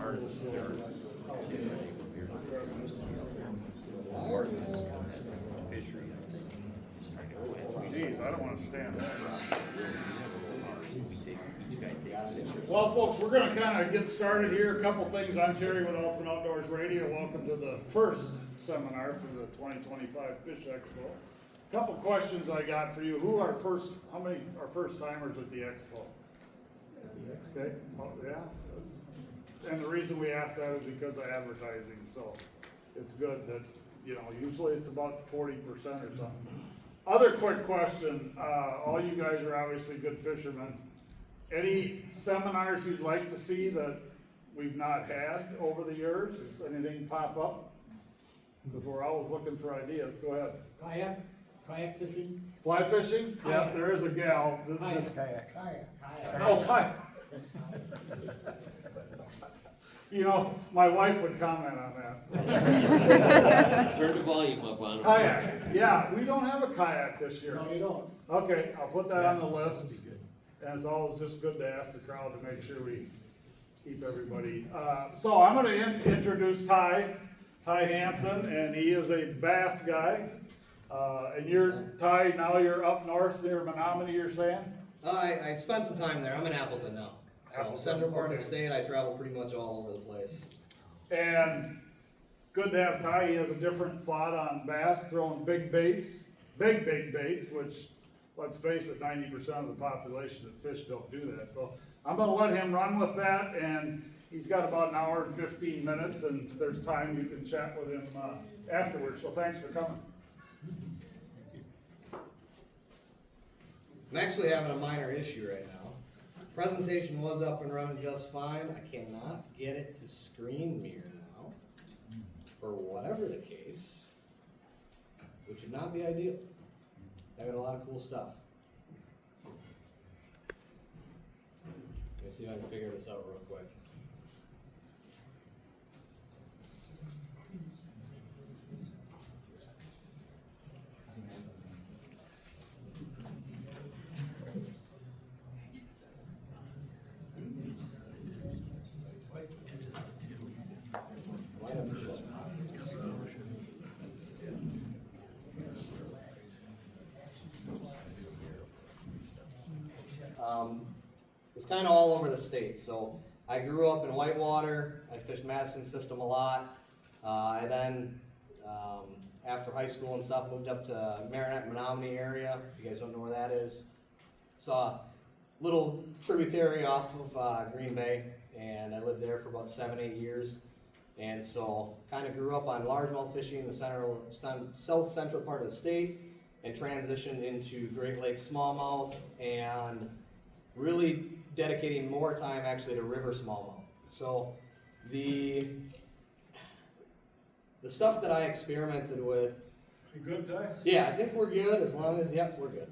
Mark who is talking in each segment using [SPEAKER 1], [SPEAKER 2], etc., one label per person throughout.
[SPEAKER 1] Geez, I don't want to stand that. Well, folks, we're going to kind of get started here. A couple things. I'm Terry with Ultimate Outdoors Radio. Welcome to the first seminar for the 2025 Fish Expo. A couple questions I got for you. How many are first timers at the Expo? Okay, well, yeah. And the reason we ask that is because of advertising, so it's good that, usually it's about 40% or something. Other quick question, all you guys are obviously good fishermen. Any seminars you'd like to see that we've not had over the years? Does anything pop up? Because we're always looking for ideas. Go ahead.
[SPEAKER 2] Kayak fishing?
[SPEAKER 1] Fly fishing?
[SPEAKER 2] Kayak.
[SPEAKER 1] Yeah, there is a gal.
[SPEAKER 2] Kayak.
[SPEAKER 1] Oh, kayak. My wife would comment on that.
[SPEAKER 3] Turn the volume up on it.
[SPEAKER 1] Kayak, yeah, we don't have a kayak this year.
[SPEAKER 2] No, you don't.
[SPEAKER 1] Okay, I'll put that on the list. And it's always just good to ask the crowd to make sure we keep everybody. So I'm gonna introduce Ty Hansen, and he is a bass guy. And Ty, now you're up north near Menominee, you're saying?
[SPEAKER 4] I spent some time there. I'm in Appleton now. So
[SPEAKER 1] Appleton,
[SPEAKER 4] central part of
[SPEAKER 1] okay.
[SPEAKER 4] the state, I travel pretty much all over the place.
[SPEAKER 1] And it's good to have Ty. He has a different thought on bass, throwing big baits, big baits, which, let's face it, 90% of the population of fish don't do that. So I'm gonna let him run with that, and he's got about an hour and 15 minutes, and there's time you can chat with him afterwards. So thanks for coming.
[SPEAKER 4] I'm actually having a minor issue right now. Presentation was up and running just fine. I cannot get it to screen mirror now, for whatever the case, which would not be ideal. I got a lot of cool stuff. Let me see if I can figure this out real quick. It's kind of all over the state. So I grew up in Whitewater. I fished Madison System a lot. I then, after high school and stuff, moved up to Marinette, Menominee area. If you guys don't know where that is, it's a little tributary off of Green Bay, and I lived there for about 7-8 years. And so kind of grew up on largemouth fishing in the south central part of the state, and transitioned into Great Lakes smallmouth, and really dedicating more time actually to river smallmouth. So the stuff that I experimented with.
[SPEAKER 1] You good, Ty?
[SPEAKER 4] Yeah, I think we're good as long as, we're good.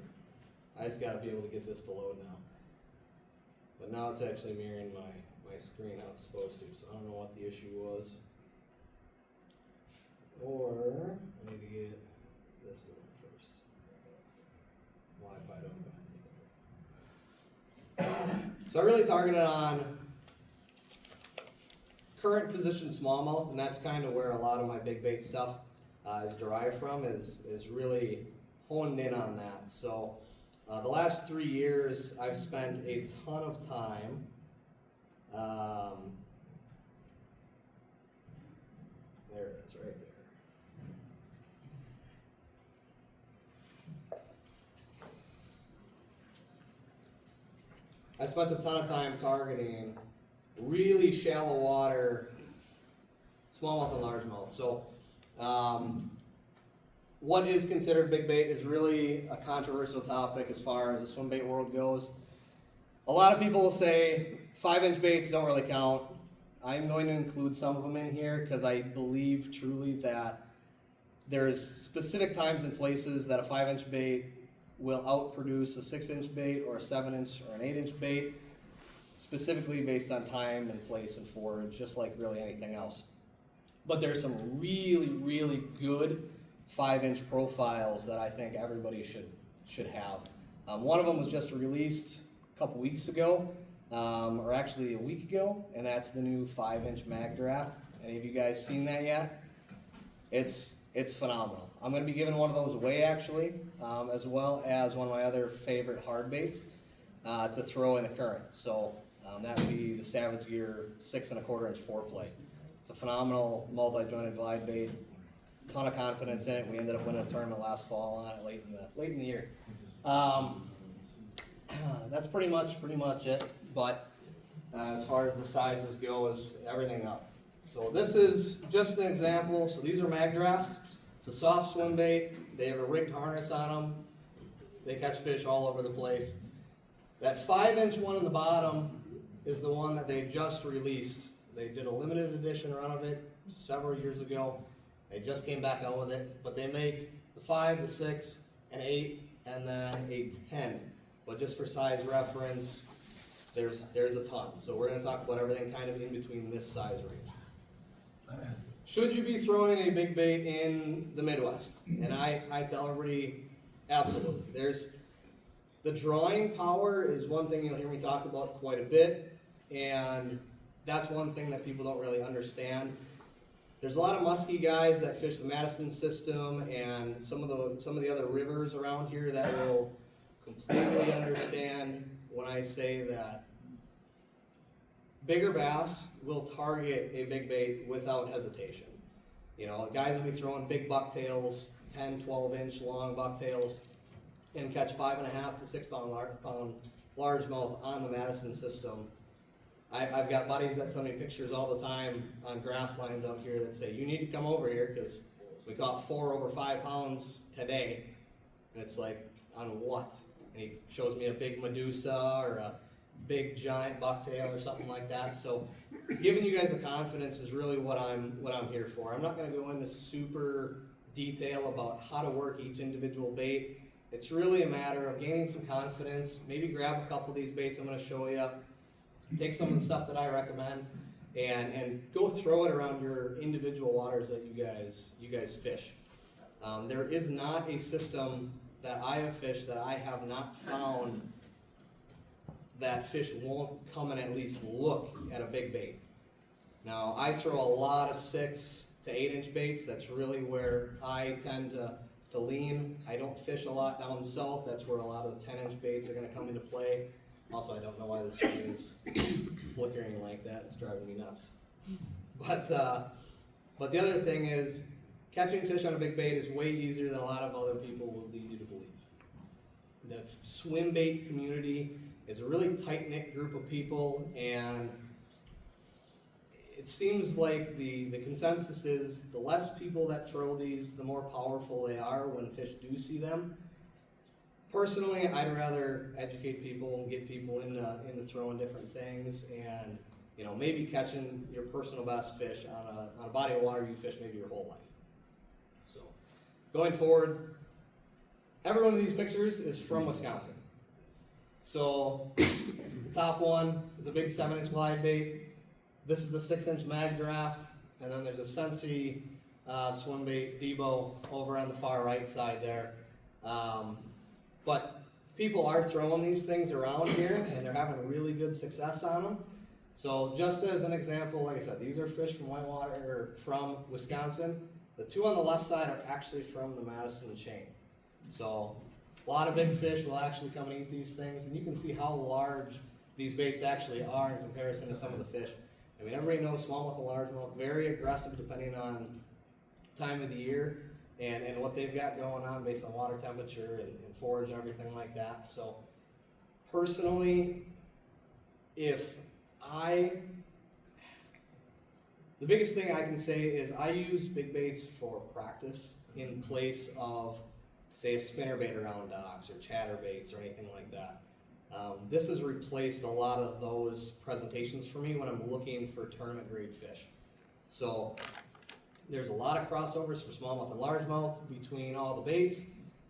[SPEAKER 4] I just gotta be able to get this to load now. But now it's actually mirroring my screen how it's supposed to, so I don't know what the issue was. Or, I need to get this going first. Wi-Fi don't go. So I really targeted on current position smallmouth, and that's kind of where a lot of my big bait stuff is derived from, is really honed in on that. So the last 3 years I've spent a ton of time there it is right there. I spent a ton of time targeting really shallow water smallmouth and largemouth. So what is considered big bait is really a controversial topic as far as the swim bait world goes. A lot of people will say 5-inch baits don't really count. I'm going to include some of them in here because I believe truly that there's specific times and places that a 5-inch bait will outproduce a 6-inch bait or a 7-inch or an 8-inch bait, specifically based on time and place and forage, just like really anything else. But there's some really, really good 5-inch profiles that I think everybody should have. One of them was just released a couple weeks ago. or actually a week ago, and that's the new 5-inch mag draft. Any of you guys seen that yet? It's phenomenal. I'm going to be giving one of those away actually, as well as one of my other favorite hard baits to throw in the current. So that would be the Savage Gear 6 1/4 inch 4-play. It's a phenomenal multi-jointed glide bait. Ton of confidence in it. We ended up winning a tournament last fall on it late in the year. That's pretty much it. But as far as the sizes go, is everything up. So this is just an example. So these are mag drafts. It's a soft swim bait. They have a rigged harness on them. They catch fish all over the place. That 5-inch one in the bottom is the one that they just released. They did a limited edition run of it several years ago. They just came back out with it, but they make the 5, the 6, an 8, and then a 10. But just for size reference, there's a ton. So we're going to talk about everything kind of in between this size range. Should you be throwing a big bait in the Midwest? And I tell everybody, absolutely. There's the drawing power is one thing you'll hear me talk about quite a bit, and that's one thing that people don't really understand. There's a lot of musky guys that fish the Madison system and some of the other rivers around here that will completely understand when I say that bigger bass will target a big bait without hesitation. You know, guys will be throwing big bucktails, 10, 12-inch long bucktails, and catch 5.5 to 6 pound largemouth on the Madison system. I've got buddies that send me pictures all the time on grass lines out here that say, you need to come over here because we caught 4 over 5 pounds today. And it's like, on what? And he shows me a big Medusa or a big giant bucktail or something like that. So giving you guys the confidence is really what I'm here for. I'm not going to go into super detail about how to work each individual bait. It's really a matter of gaining some confidence. Maybe grab a couple of these baits I'm going to show you. Take some of the stuff that I recommend and go throw it around your individual waters that you guys fish. There is not a system that I have fished that I have not found that fish won't come and at least look at a big bait. Now I throw a lot of 6 to 8-inch baits. That's really where I tend to lean. I don't fish a lot down south. That's where a lot of the 10-inch baits are going to come into play. Also, I don't know why this thing is flickering like that. It's driving me nuts. But the other thing is, catching fish on a big bait is way easier than a lot of other people will lead you to believe. The swim bait community is a really tight-knit group of people, and it seems like the consensus is the less people that throw these, the more powerful they are when fish do see them. Personally, I'd rather educate people and get people into throwing different things, and maybe catching your personal best fish on a body of water you fish maybe your whole life. So, going forward, every one of these pictures is from Wisconsin. So, the top one is a big 7-inch glide bait. This is a 6-inch mag draft, and then there's a Sensi swim bait Debo over on the far right side there. But people are throwing these things around here, and they're having really good success on them. So just as an example, like I said, these are fish from Whitewater, or from Wisconsin. The 2 on the left side are actually from the Madison chain. So a lot of big fish will actually come and eat these things, and you can see how large these baits actually are in comparison to some of the fish. I mean, everybody knows smallmouth and largemouth, very aggressive depending on time of the year. And what they've got going on based on water temperature and forage and everything like that. So personally, the biggest thing I can say is I use big baits for practice in place of, say, a spinnerbait around docks or chatterbaits or anything like that. This has replaced a lot of those presentations for me when I'm looking for tournament grade fish. So there's a lot of crossovers for smallmouth and largemouth between all the baits.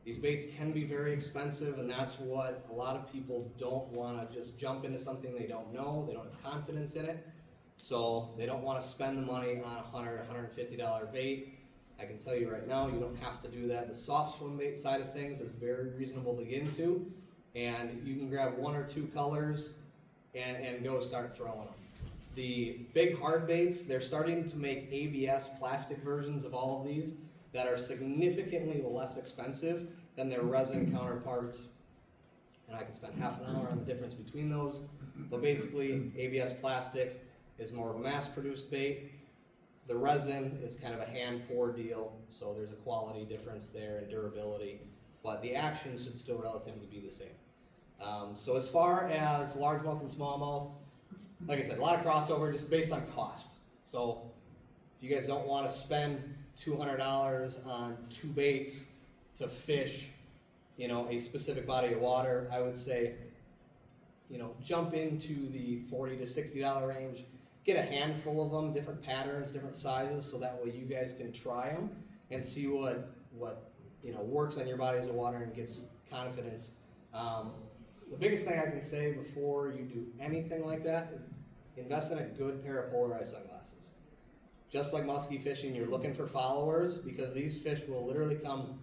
[SPEAKER 4] These baits can be very expensive, and that's what a lot of people don't want to just jump into something they don't know. They don't have confidence in it, so they don't want to spend the money on a $100, $150 bait. I can tell you right now, you don't have to do that. The soft swim bait side of things is very reasonable to get into, and you can grab 1 or 2 colors and go start throwing them. The big hard baits, they're starting to make ABS plastic versions of all of these that are significantly less expensive than their resin counterparts. And I could spend half an hour on the difference between those. But basically, ABS plastic is more of a mass-produced bait. The resin is kind of a hand-poured deal, so there's a quality difference there and durability. But the action should still relatively be the same. So as far as largemouth and smallmouth, like I said, a lot of crossover just based on cost. So if you guys don't want to spend $200 on 2 baits to fish, a specific body of water, I would say, jump into the $40 to $60 range. Get a handful of them, different patterns, different sizes, so that way you guys can try them and see what works on your bodies of water and gets confidence. The biggest thing I can say before you do anything like that is invest in a good pair of polarized sunglasses. Just like muskie fishing, you're looking for followers because these fish will literally come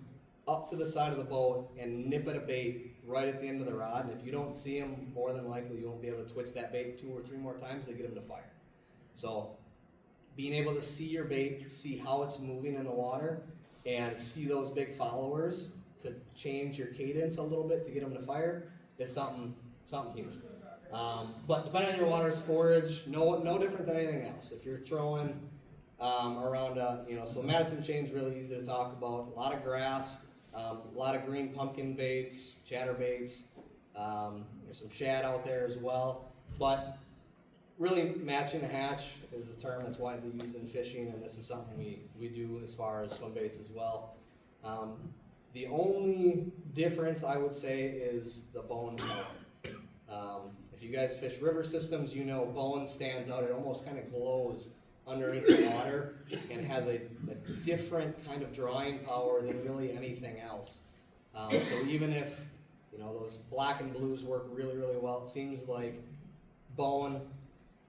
[SPEAKER 4] up to the side of the boat and nip at a bait right at the end of the rod. And if you don't see them, more than likely you won't be able to twitch that bait 2 or 3 more times to get them to fire. So being able to see your bait, see how it's moving in the water, and see those big followers to change your cadence a little bit to get them to fire is something huge. But depending on your water's forage, no different than anything else. If you're throwing around, so Madison chain's really easy to talk about. A lot of grass, a lot of green pumpkin baits, chatterbaits. There's some shad out there as well. But really matching the hatch is a term that's widely used in fishing, and this is something we do as far as swim baits as well. The only difference I would say is the bone color. If you guys fish river systems, bone stands out. It almost kind of glows underneath the water and has a different kind of drawing power than really anything else. So even if those black and blues work really, really well, it seems like bone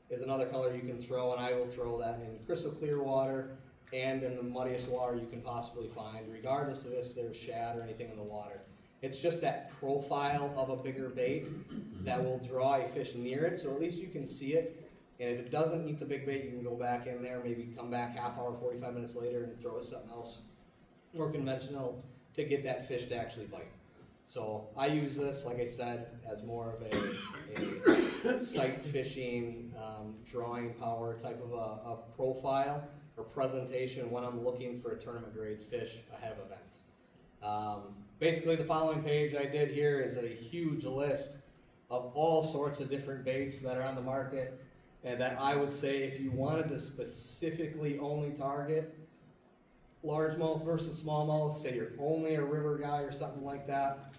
[SPEAKER 4] is another color you can throw, and I will throw that in crystal clear water and in the muddiest water you can possibly find, regardless of if there's shad or anything in the water. It's just that profile of a bigger bait that will draw a fish near it, so at least you can see it. And if it doesn't eat the big bait, you can go back in there, maybe come back half hour, 45 minutes later and throw something else more conventional to get that fish to actually bite. So I use this, like I said, as more of a sight fishing, drawing power type of a profile or presentation when I'm looking for a tournament grade fish ahead of events. Basically the following page I did here is a huge list of all sorts of different baits that are on the market, and that I would say if you wanted to specifically only target largemouth versus smallmouth, say you're only a river guy or something like that,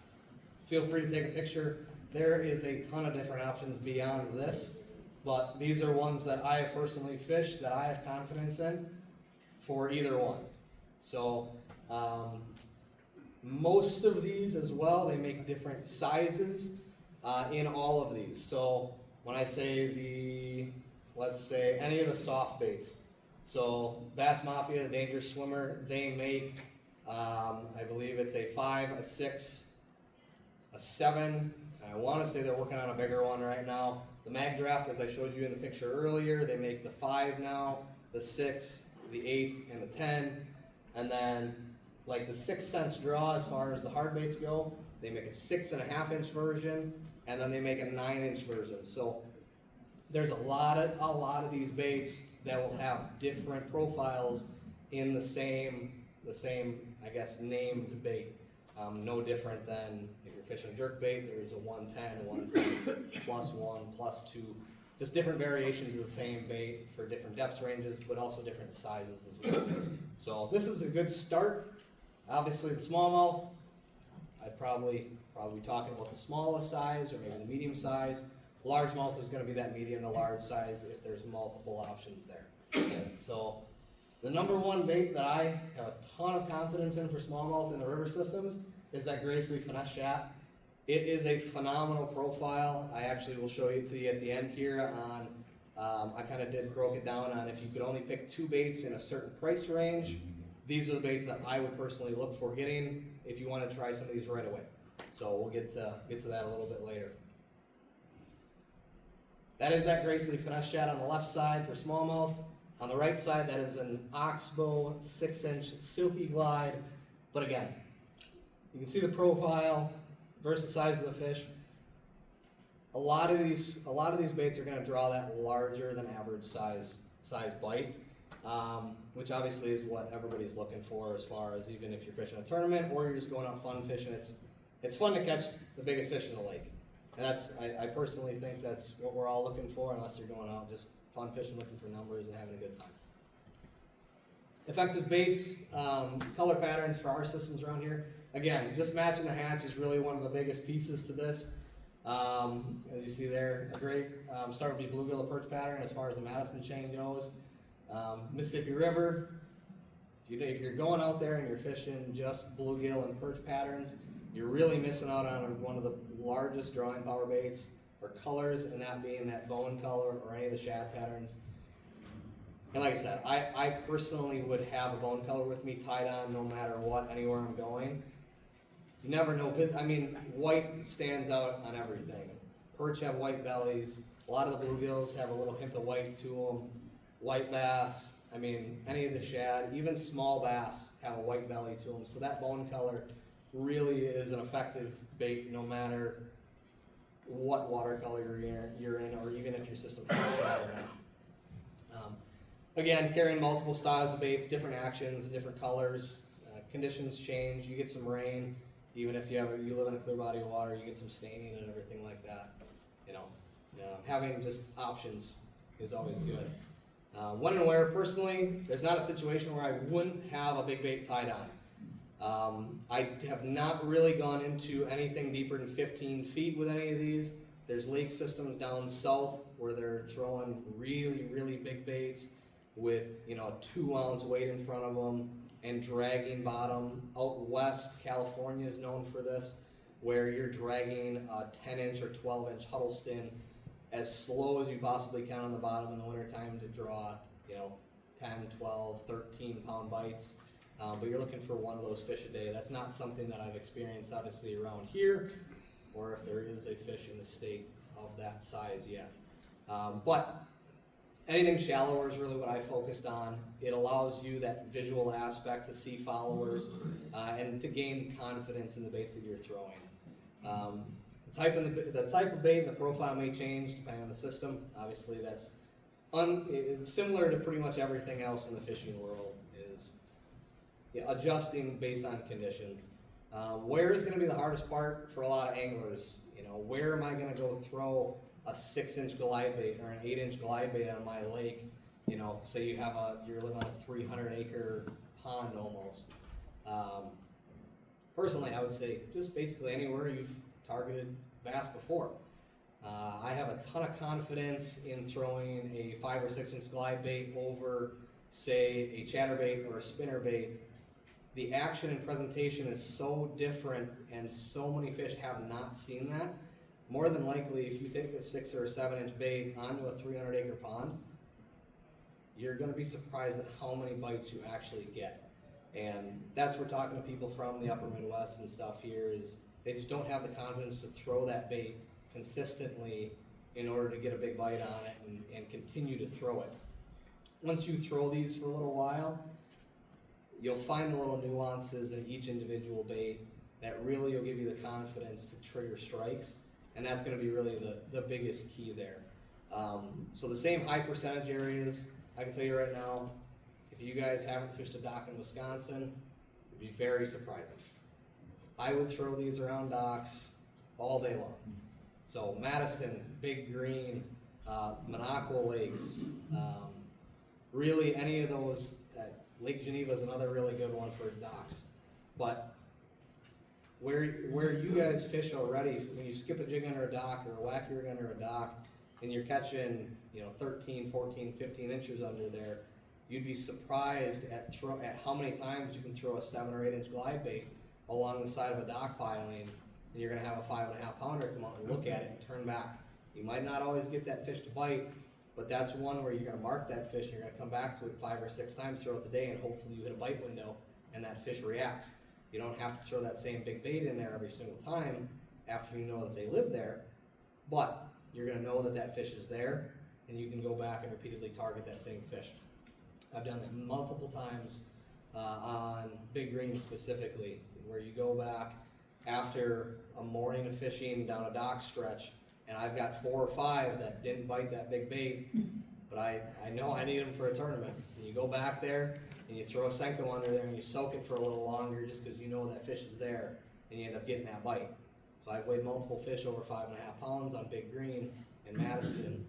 [SPEAKER 4] feel free to take a picture. There is a ton of different options beyond this, but these are ones that I have personally fished that I have confidence in for either one. So most of these as well, they make different sizes in all of these. So when I say let's say any of the soft baits, so Bass Mafia, the Dangerous Swimmer, they make, I believe it's a 5, a 6, a 7, I want to say they're working on a bigger one right now. The Mag Draft, as I showed you in the picture earlier, they make the 5 now, the 6, the 8, and the 10. And then, like the 6 cents draw as far as the hard baits go, they make a 6.5 inch version, and then they make a 9 inch version. So there's a lot of these baits that will have different profiles in the same, I guess, named bait. No different than if you're fishing jerk bait, there's a 110, plus 1, plus 2. Just different variations of the same bait for different depth ranges, but also different sizes as well. So this is a good start. Obviously the smallmouth, I'd probably be talking about the smallest size or maybe the medium size. Largemouth is going to be that medium to large size if there's multiple options there. So the number one bait that I have a ton of confidence in for smallmouth in the river systems is that Grace Leaf Finesse Chat. It is a phenomenal profile. I actually will show it to you at the end here on, I kind of broke it down on if you could only pick 2 baits in a certain price range, these are the baits that I would personally look for getting if you want to try some of these right away. So we'll get to that a little bit later. That is that Gracely finesse shad on the left side for smallmouth. On the right side, that is an oxbow 6-inch silky glide. But again, you can see the profile versus the size of the fish. A lot of these baits are going to draw that larger than average size bite, which obviously is what everybody's looking for as far as even if you're fishing a tournament or you're just going out fun fishing. It's fun to catch the biggest fish in the lake, and I personally think that's what we're all looking for, unless you're going out just fun fishing, looking for numbers and having a good time. Effective baits, color patterns for our systems around here. Again, just matching the hatch is really one of the biggest pieces to this. As you see there, a great start would be bluegill or perch pattern as far as the Madison chain goes. Mississippi River, if you're going out there and you're fishing just bluegill and perch patterns, you're really missing out on one of the largest drawing power baits or colors, and that being that bone color or any of the shad patterns. And like I said, I personally would have a bone color with me tied on no matter what, anywhere I'm going. You never know. I mean, white stands out on everything. Perch have white bellies. A lot of the bluegills have a little hint of white to them. White bass, I mean, any of the shad, even small bass have a white belly to them. So that bone color really is an effective bait no matter what watercolor you're in, or even if your system has shad or not. Again, carrying multiple styles of baits, different actions, different colors. Conditions change. You get some rain. Even if you live in a clear body of water, you get some staining and everything like that. Having just options is always good. When and where, personally, there's not a situation where I wouldn't have a big bait tied on. I have not really gone into anything deeper than 15 feet with any of these. There's lake systems down south where they're throwing really, really big baits with, 2-ounce weight in front of them and dragging bottom. Out west, California is known for this, where you're dragging a 10-inch or 12-inch Huddleston as slow as you possibly can on the bottom in the wintertime to draw, 10, 12, 13-pound bites. But you're looking for one of those fish a day. That's not something that I've experienced, obviously, around here, or if there is a fish in the state of that size yet. But anything shallower is really what I focused on. It allows you that visual aspect to see followers and to gain confidence in the baits that you're throwing. The type of bait and the profile may change depending on the system. Obviously, that's it's similar to pretty much everything else in the fishing world, is adjusting based on conditions. Where is going to be the hardest part for a lot of anglers? Where am I going to go throw a 6-inch glide bait or an 8-inch glide bait on my lake? Say you're living on a 300-acre pond almost. Personally, I would say just basically anywhere you've targeted bass before. I have a ton of confidence in throwing a 5 or 6-inch glide bait over, say, a chatterbait or a spinnerbait. The action and presentation is so different, and so many fish have not seen that. More than likely, if you take a 6 or 7-inch bait onto a 300-acre pond, you're going to be surprised at how many bites you actually get. And that's where talking to people from the upper Midwest and stuff here is they just don't have the confidence to throw that bait consistently in order to get a big bite on it and continue to throw it. Once you throw these for a little while, you'll find the little nuances in each individual bait that really will give you the confidence to trigger strikes, and that's going to be really the biggest key there. So the same high percentage areas, I can tell you right now, if you guys haven't fished a dock in Wisconsin, it'd be very surprising. I would throw these around docks all day long. So Madison, Big Green, Minocqua Lakes, really any of those. Lake Geneva is another really good one for docks. But where you guys fish already, so when you skip a jig under a dock or a whack your rig under a dock, and you're catching 13, 14, 15 inches under there, you'd be surprised at how many times you can throw a 7 or 8-inch glide bait along the side of a dock piling, and you're going to have a 5.5 pounder come out and look at it and turn back. You might not always get that fish to bite, but that's one where you're going to mark that fish and you're going to come back to it 5 or 6 times throughout the day, and hopefully you hit a bite window and that fish reacts. You don't have to throw that same big bait in there every single time after you know that they live there, but you're gonna know that that fish is there, and you can go back and repeatedly target that same fish. I've done that multiple times on big greens specifically, where you go back after a morning of fishing down a dock stretch, and I've got 4 or 5 that didn't bite that big bait, but I know I need them for a tournament. And you go back there, and you throw a Senko under there, and you soak it for a little longer just because you know that fish is there, and you end up getting that bite. So I've weighed multiple fish over 5.5 pounds on big green in Madison,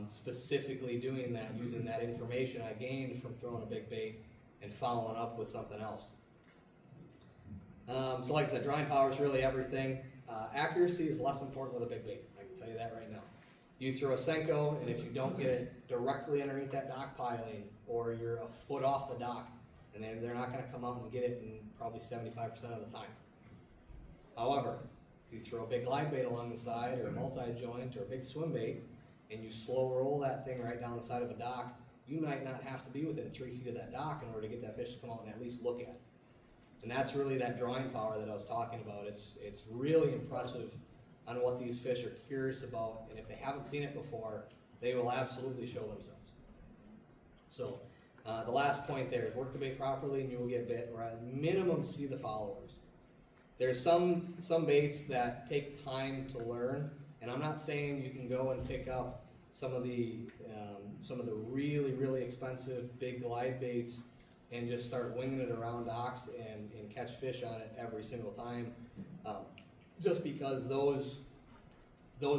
[SPEAKER 4] specifically doing that, using that information I gained from throwing a big bait and following up with something else. So like I said, drawing power is really everything. Accuracy is less important with a big bait, I can tell you that right now. You throw a Senko, and if you don't get it directly underneath that dock piling, or you're a foot off the dock, and they're not gonna come out and get it in probably 75% of the time. However, if you throw a big glide bait along the side, or a multi-joint, or a big swim bait, and you slow roll that thing right down the side of a dock, you might not have to be within 3 feet of that dock in order to get that fish to come out and at least look at it. And that's really that drawing power that I was talking about. It's really impressive on what these fish are curious about, and if they haven't seen it before, they will absolutely show themselves. So the last point there is work the bait properly and you will get bit, or at minimum see the followers. There's some baits that take time to learn, and I'm not saying you can go and pick up some of the really, really expensive big glide baits and just start winging it around docks and catch fish on it every single time. Just because those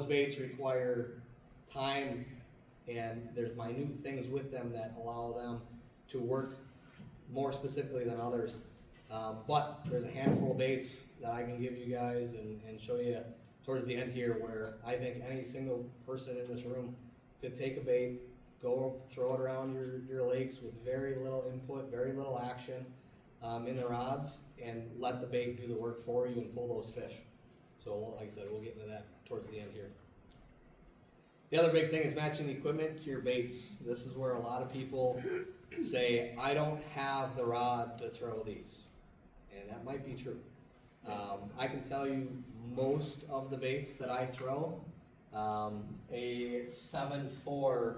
[SPEAKER 4] baits require time, and there's minute things with them that allow them to work more specifically than others. But there's a handful of baits that I can give you guys and show you towards the end here, where I think any single person in this room could take a bait, go throw it around your lakes with very little input, very little action in the rods, and let the bait do the work for you and pull those fish. So like I said, we'll get into that towards the end here. The other big thing is matching the equipment to your baits. This is where a lot of people say, I don't have the rod to throw these. And that might be true. I can tell you most of the baits that I throw, a 7.4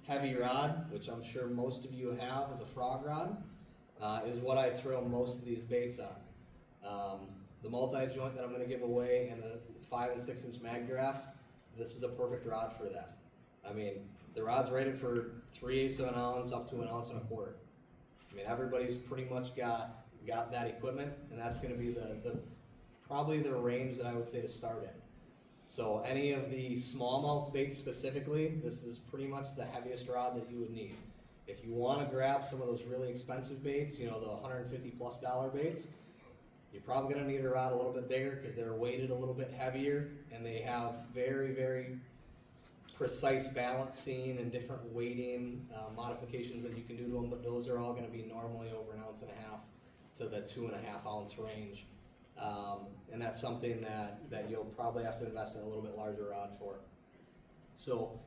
[SPEAKER 4] heavy rod, which I'm sure most of you have as a frog rod, is what I throw most of these baits on. The multi-joint that I'm going to give away and the 5 and 6 inch mag draft, this is a perfect rod for that. I mean, the rod's rated for 3/8 of an ounce up to 1 1/4 ounces. I mean, everybody's pretty much got that equipment, and that's going to be probably the range that I would say to start in. So any of the smallmouth baits specifically, this is pretty much the heaviest rod that you would need. If you want to grab some of those really expensive baits, you know, the $150+ baits, you're probably going to need a rod a little bit bigger because they're weighted a little bit heavier, and they have very, very precise balancing and different weighting modifications that you can do to them, but those are all going to be normally over 1.5 ounces to the 2.5 ounce range. And that's something that you'll probably have to invest in a little bit larger rod for. So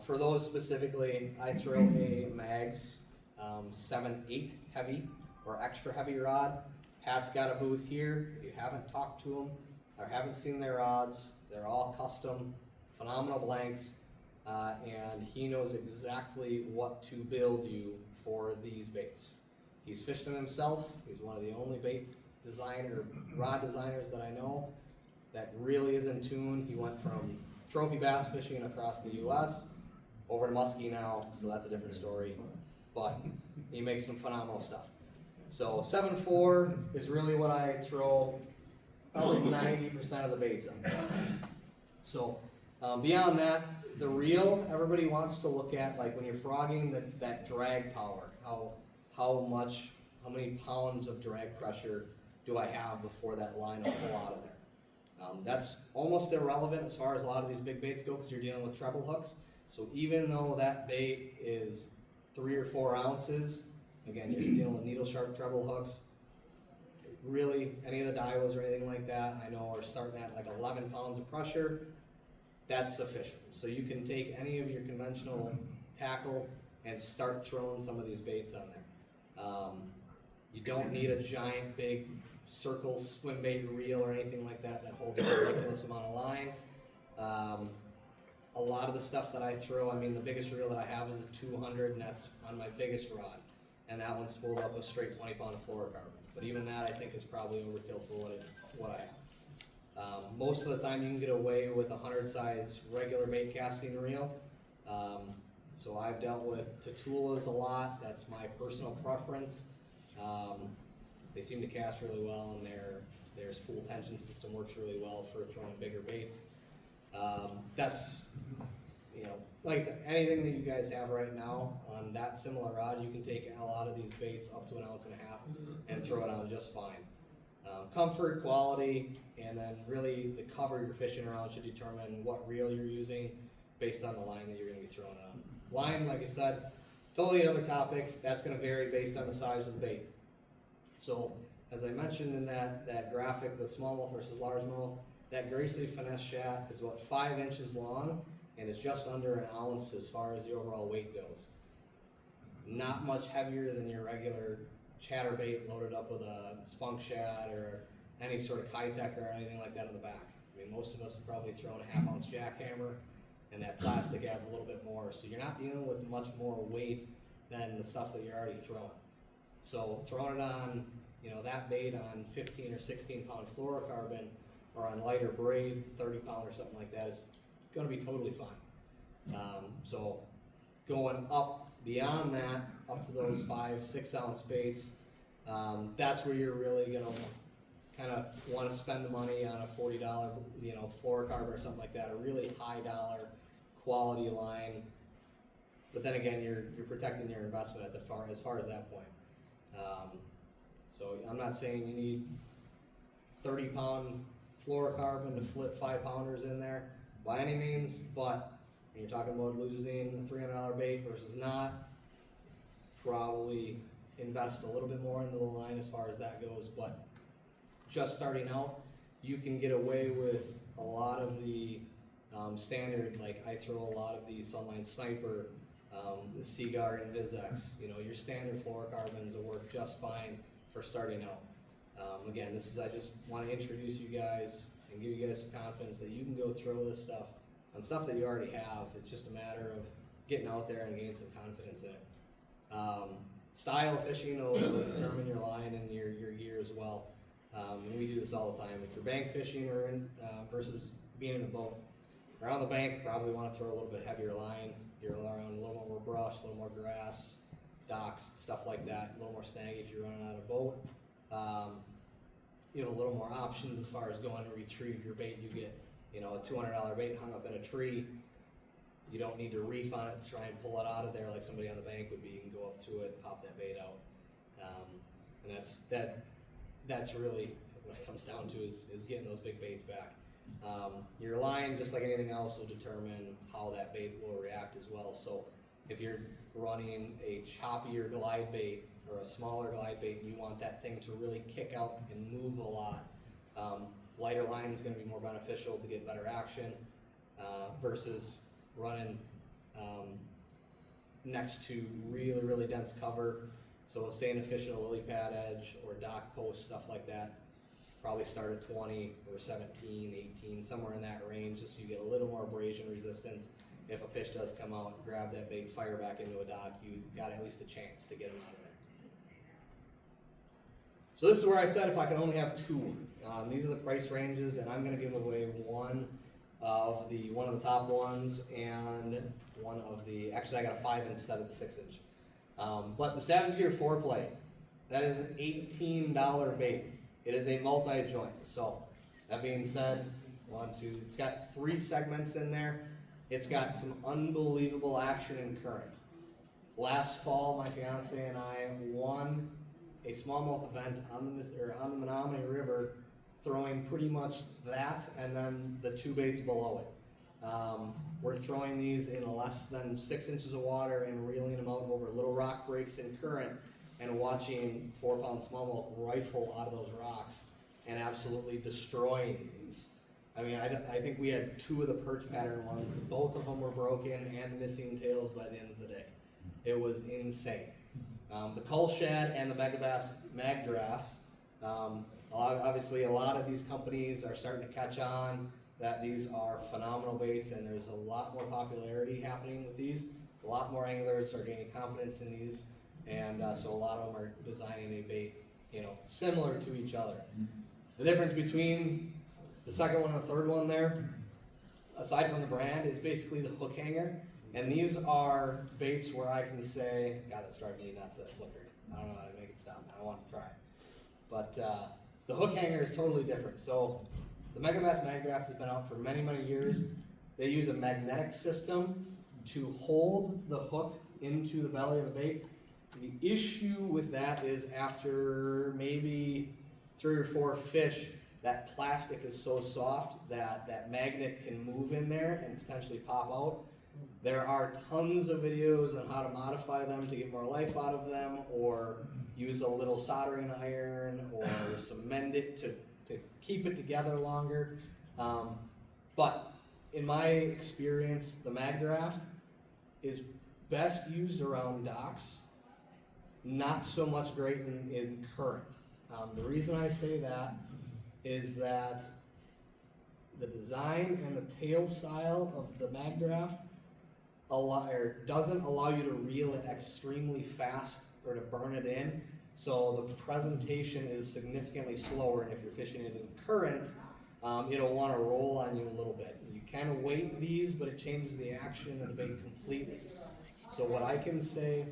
[SPEAKER 4] for those specifically, I throw a Mags 7/8 heavy or extra heavy rod. Pat's got a booth here. If you haven't talked to him or haven't seen their rods, they're all custom, phenomenal blanks, and he knows exactly what to build you for these baits. He's fished them himself. He's one of the only rod designers that I know that really is in tune. He went from trophy bass fishing across the U.S. over to muskie now, so that's a different story. But he makes some phenomenal stuff. So 7.4 is really what I throw probably 90% of the baits on. So beyond that, the reel, everybody wants to look at, like when you're frogging, that drag power. How many pounds of drag pressure do I have before that line will pull out of there? That's almost irrelevant as far as a lot of these big baits go, because you're dealing with treble hooks. So even though that bait is 3 or 4 ounces, again, you're dealing with needle sharp treble hooks. Really, any of the Daiwas or anything like that, I know are starting at like 11 pounds of pressure. That's sufficient. So you can take any of your conventional tackle and start throwing some of these baits on there. You don't need a giant big circle swim bait reel or anything like that holds a ridiculous amount of line. a lot of the stuff that I throw, I mean, the biggest reel that I have is a 200, and that's on my biggest rod. And that one's spooled up with straight 20-pound fluorocarbon. But even that, I think, is probably overkill for what I have. Most of the time, you can get away with a 100-size regular bait casting reel. So I've dealt with Tatulas a lot. That's my personal preference. They seem to cast really well, and their spool tension system works really well for throwing bigger baits. That's, you know, like I said, anything that you guys have right now on that similar rod, you can take a lot of these baits up to 1.5 ounces and throw it on just fine. Comfort, quality, and then really the cover you're fishing around should determine what reel you're using based on the line that you're going to be throwing it on. Line, like I said, totally another topic. That's going to vary based on the size of the bait. So, as I mentioned in that graphic with smallmouth versus largemouth, that Gracie Finesse Shad is about 5 inches long and is just under 1 ounce as far as the overall weight goes. Not much heavier than your regular chatterbait loaded up with a spunk shad or any sort of Kitech or anything like that in the back. I mean, most of us have probably thrown a 1/2 ounce jackhammer, and that plastic adds a little bit more. So you're not dealing with much more weight than the stuff that you're already throwing. So throwing it on, you know, that bait on 15 or 16 pound fluorocarbon or on lighter braid, 30 pound or something like that is going to be totally fine. So going up beyond that, up to those 5-6 ounce baits, that's where you're really going to kind of want to spend the money on a $40, you know, fluorocarbon or something like that, a really high dollar quality line. But then again, you're protecting your investment as far as that point. So I'm not saying you need 30 pound fluorocarbon to flip 5-pounders in there by any means, but when you're talking about losing a $300 bait versus not, probably invest a little bit more into the line as far as that goes. But just starting out, you can get away with a lot of the standard, like I throw a lot of the Sunline Sniper, the Seaguar and Vizex. You know, your standard fluorocarbons will work just fine for starting out. Again, I just want to introduce you guys and give you guys some confidence that you can go throw this stuff on stuff that you already have. It's just a matter of getting out there and gaining some confidence in it. Style of fishing will determine your line and your gear as well. And we do this all the time. If you're bank fishing or versus being in a boat, around the bank, probably want to throw a little bit heavier line. You're around a little more brush, a little more grass, docks, stuff like that. A little more snaggy if you're running out of a boat. You know, a little more options as far as going to retrieve your bait. You get, you know, a $200 bait hung up in a tree. You don't need to reef on it to try and pull it out of there like somebody on the bank would be. You can go up to it, pop that bait out, and that's really what it comes down to is getting those big baits back. Your line, just like anything else, will determine how that bait will react as well. So if you're running a choppier glide bait or a smaller glide bait and you want that thing to really kick out and move a lot, lighter line is going to be more beneficial to get better action versus running next to really, really dense cover. So staying efficient at lily pad edge or dock post, stuff like that, probably start at 20 or 17, 18, somewhere in that range, just so you get a little more abrasion resistance. If a fish does come out, grab that bait, fire back into a dock, you got at least a chance to get him out of there. So this is where I said if I could only have 2. These are the price ranges, and I'm going to give away one of the top ones and one of the, actually I got a 5 instead of the 6 inch. But the Savage Gear 4-play, that is an $18 bait. It is a multi-joint. So that being said, it's got 3 segments in there. It's got some unbelievable action and current. Last fall, my fiance and I won a smallmouth event on the Menominee River, throwing pretty much that and then the 2 baits below it. We're throwing these in less than 6 inches of water and reeling them out over little rock breaks in current and watching 4-pound smallmouth rifle out of those rocks and absolutely destroying these. I mean, I think we had 2 of the perch pattern ones. Both of them were broken and missing tails by the end of the day. It was insane. The Cull Shad and the Megabass Mag Drafts, obviously a lot of these companies are starting to catch on. that these are phenomenal baits, and there's a lot more popularity happening with these. A lot more anglers are gaining confidence in these, and so a lot of them are designing a bait, similar to each other. The difference between the second one and the third one there, aside from the brand, is basically the hook hanger. And these are baits where I can say, God, that's driving me nuts, that flickered. I don't know how to make it stop. I don't want to try. But the hook hanger is totally different. So the Megabass Magdraft has been out for many, many years. They use a magnetic system to hold the hook into the belly of the bait. The issue with that is after maybe 3 or 4 fish, that plastic is so soft that that magnet can move in there and potentially pop out. There are tons of videos on how to modify them to get more life out of them, or use a little soldering iron, or cement it to keep it together longer. But in my experience, the Magdraft is best used around docks, not so much great in current. The reason I say that is that the design and the tail style of the Magdraft doesn't allow you to reel it extremely fast or to burn it in, so the presentation is significantly slower, and if you're fishing it in current, it'll want to roll on you a little bit. You kind of weight these, but it changes the action of the bait completely. So what I can say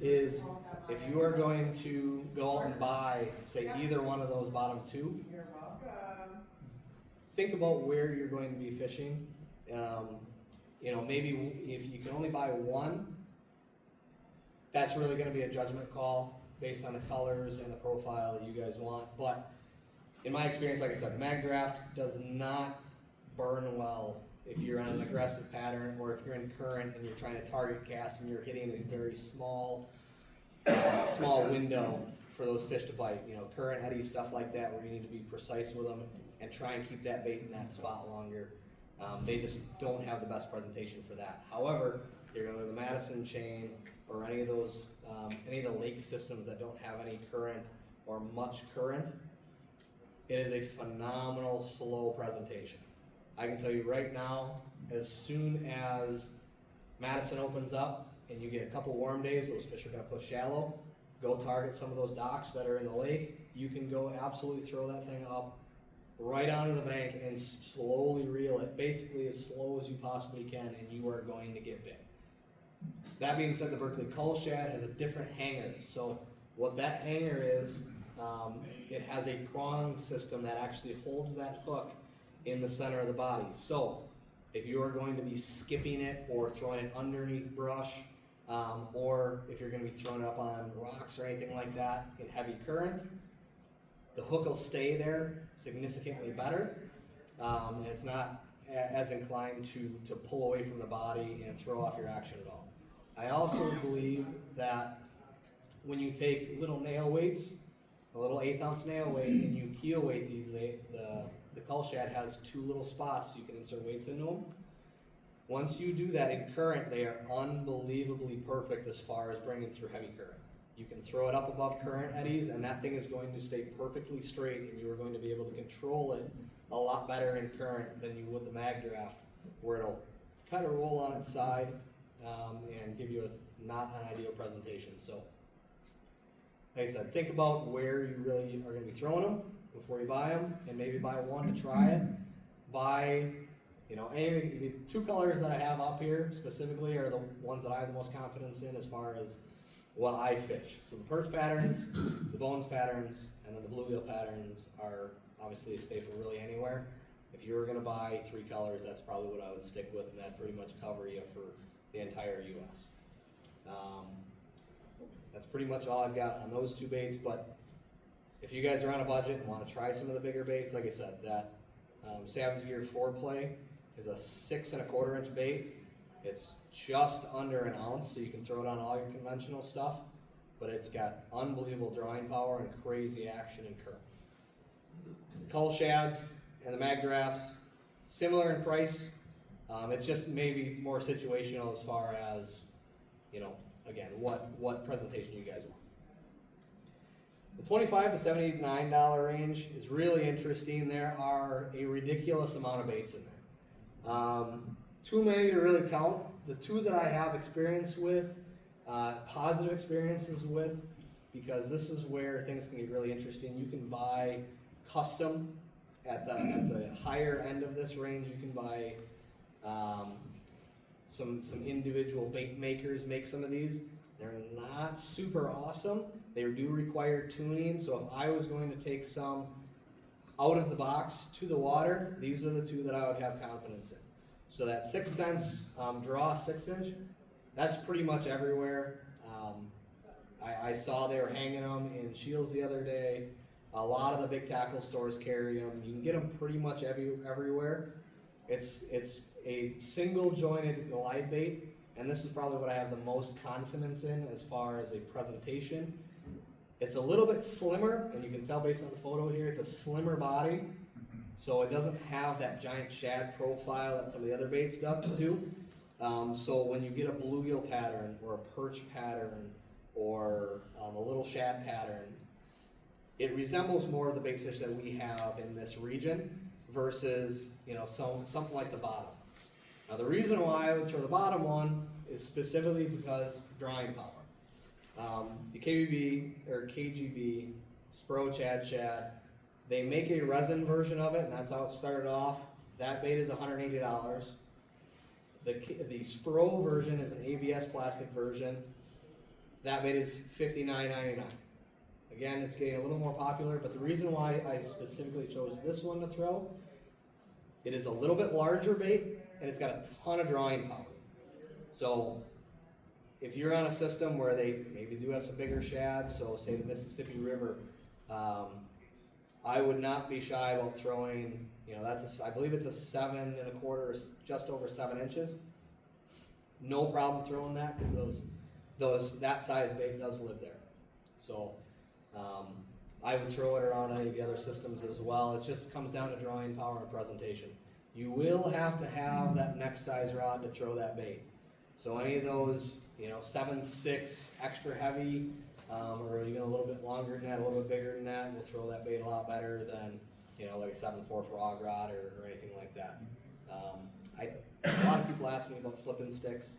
[SPEAKER 4] is, if you are going to go out and buy, say, either one of those bottom two, think about where you're going to be fishing. Maybe if you can only buy one, that's really going to be a judgment call based on the colors and the profile that you guys want. But in my experience, like I said, the Magdraft does not burn well if you're on an aggressive pattern, or if you're in current and you're trying to target cast and you're hitting a very small window for those fish to bite. Current eddies, stuff like that, where you need to be precise with them and try and keep that bait in that spot longer. They just don't have the best presentation for that. However, you're going to the Madison chain or any of those, any of the lake systems that don't have any current or much current, it is a phenomenal slow presentation. I can tell you right now, as soon as Madison opens up and you get a couple warm days, those fish are going to push shallow, go target some of those docks that are in the lake. You can go absolutely throw that thing up right onto the bank and slowly reel it, basically as slow as you possibly can, and you are going to get bit. That being said, the Berkeley Cull Shad has a different hanger. So what that hanger is, it has a prong system that actually holds that hook in the center of the body. So if you are going to be skipping it or throwing it underneath brush, or if you're going to be throwing it up on rocks or anything like that in heavy current, the hook will stay there significantly better, and it's not as inclined to pull away from the body and throw off your action at all. I also believe that when you take little nail weights, a little 1/8 ounce nail weight, and you keel weight these, the Cull Shad has 2 little spots you can insert weights into them. Once you do that in current, they are unbelievably perfect as far as bringing through heavy current. You can throw it up above current eddies, and that thing is going to stay perfectly straight, and you are going to be able to control it a lot better in current than you would the Magdraft, where it'll kind of roll on its side and give you not an ideal presentation. So, like I said, think about where you really are going to be throwing them before you buy them, and maybe buy one to try it. Buy, anything. The 2 colors that I have up here specifically are the ones that I have the most confidence in as far as what I fish. So the perch patterns, the bones patterns, and then the bluegill patterns are obviously a staple really anywhere. If you were going to buy 3 colors, that's probably what I would stick with, and that'd pretty much cover you for the entire U.S. That's pretty much all I've got on those 2 baits, but if you guys are on a budget and want to try some of the bigger baits, like I said, that Savage Gear Foreplay is a 6 1/4 inch bait. It's just under an ounce, so you can throw it on all your conventional stuff, but it's got unbelievable drawing power and crazy action and current. The Cull Shads and the Magdrafts, similar in price. It's just maybe more situational as far as, again, what presentation you guys want. The $25 to $79 range is really interesting. There are a ridiculous amount of baits in there. Too many to really count. The two that I have experience with, positive experiences with, because this is where things can get really interesting. You can buy custom at the higher end of this range. You can buy some individual bait makers make some of these. They're not super awesome. They do require tuning, so if I was going to take some out of the box to the water, these are the two that I would have confidence in. So that 6 cents draw 6-inch, that's pretty much everywhere. I saw they were hanging them in Shields the other day. A lot of the big tackle stores carry them. You can get them pretty much everywhere. It's a single jointed glide bait, and this is probably what I have the most confidence in as far as a presentation. It's a little bit slimmer, and you can tell based on the photo here, it's a slimmer body, so it doesn't have that giant shad profile that some of the other baits do. So when you get a bluegill pattern or a perch pattern or a little shad pattern, it resembles more of the bait fish that we have in this region versus something like the bottom. Now the reason why I would throw the bottom one is specifically because drawing power. The KBB or KGB Spro Shad, they make a resin version of it, and that's how it started off. That bait is $180. The Spro version is an ABS plastic version. That bait is $59.99. Again, it's getting a little more popular, but the reason why I specifically chose this one to throw, it is a little bit larger bait, and it's got a ton of drawing power. So if you're on a system where they maybe do have some bigger shad, so say the Mississippi River, I would not be shy about throwing, I believe it's a 7 1/4, just over 7 inches. No problem throwing that, because that size bait does live there. So I would throw it around any of the other systems as well. It just comes down to drawing power and presentation. You will have to have that next size rod to throw that bait. So any of those, 7.6 extra heavy, or even a little bit longer than that, a little bit bigger than that, will throw that bait a lot better than, like a 7.4 frog rod or anything like that. A lot of people ask me about flipping sticks.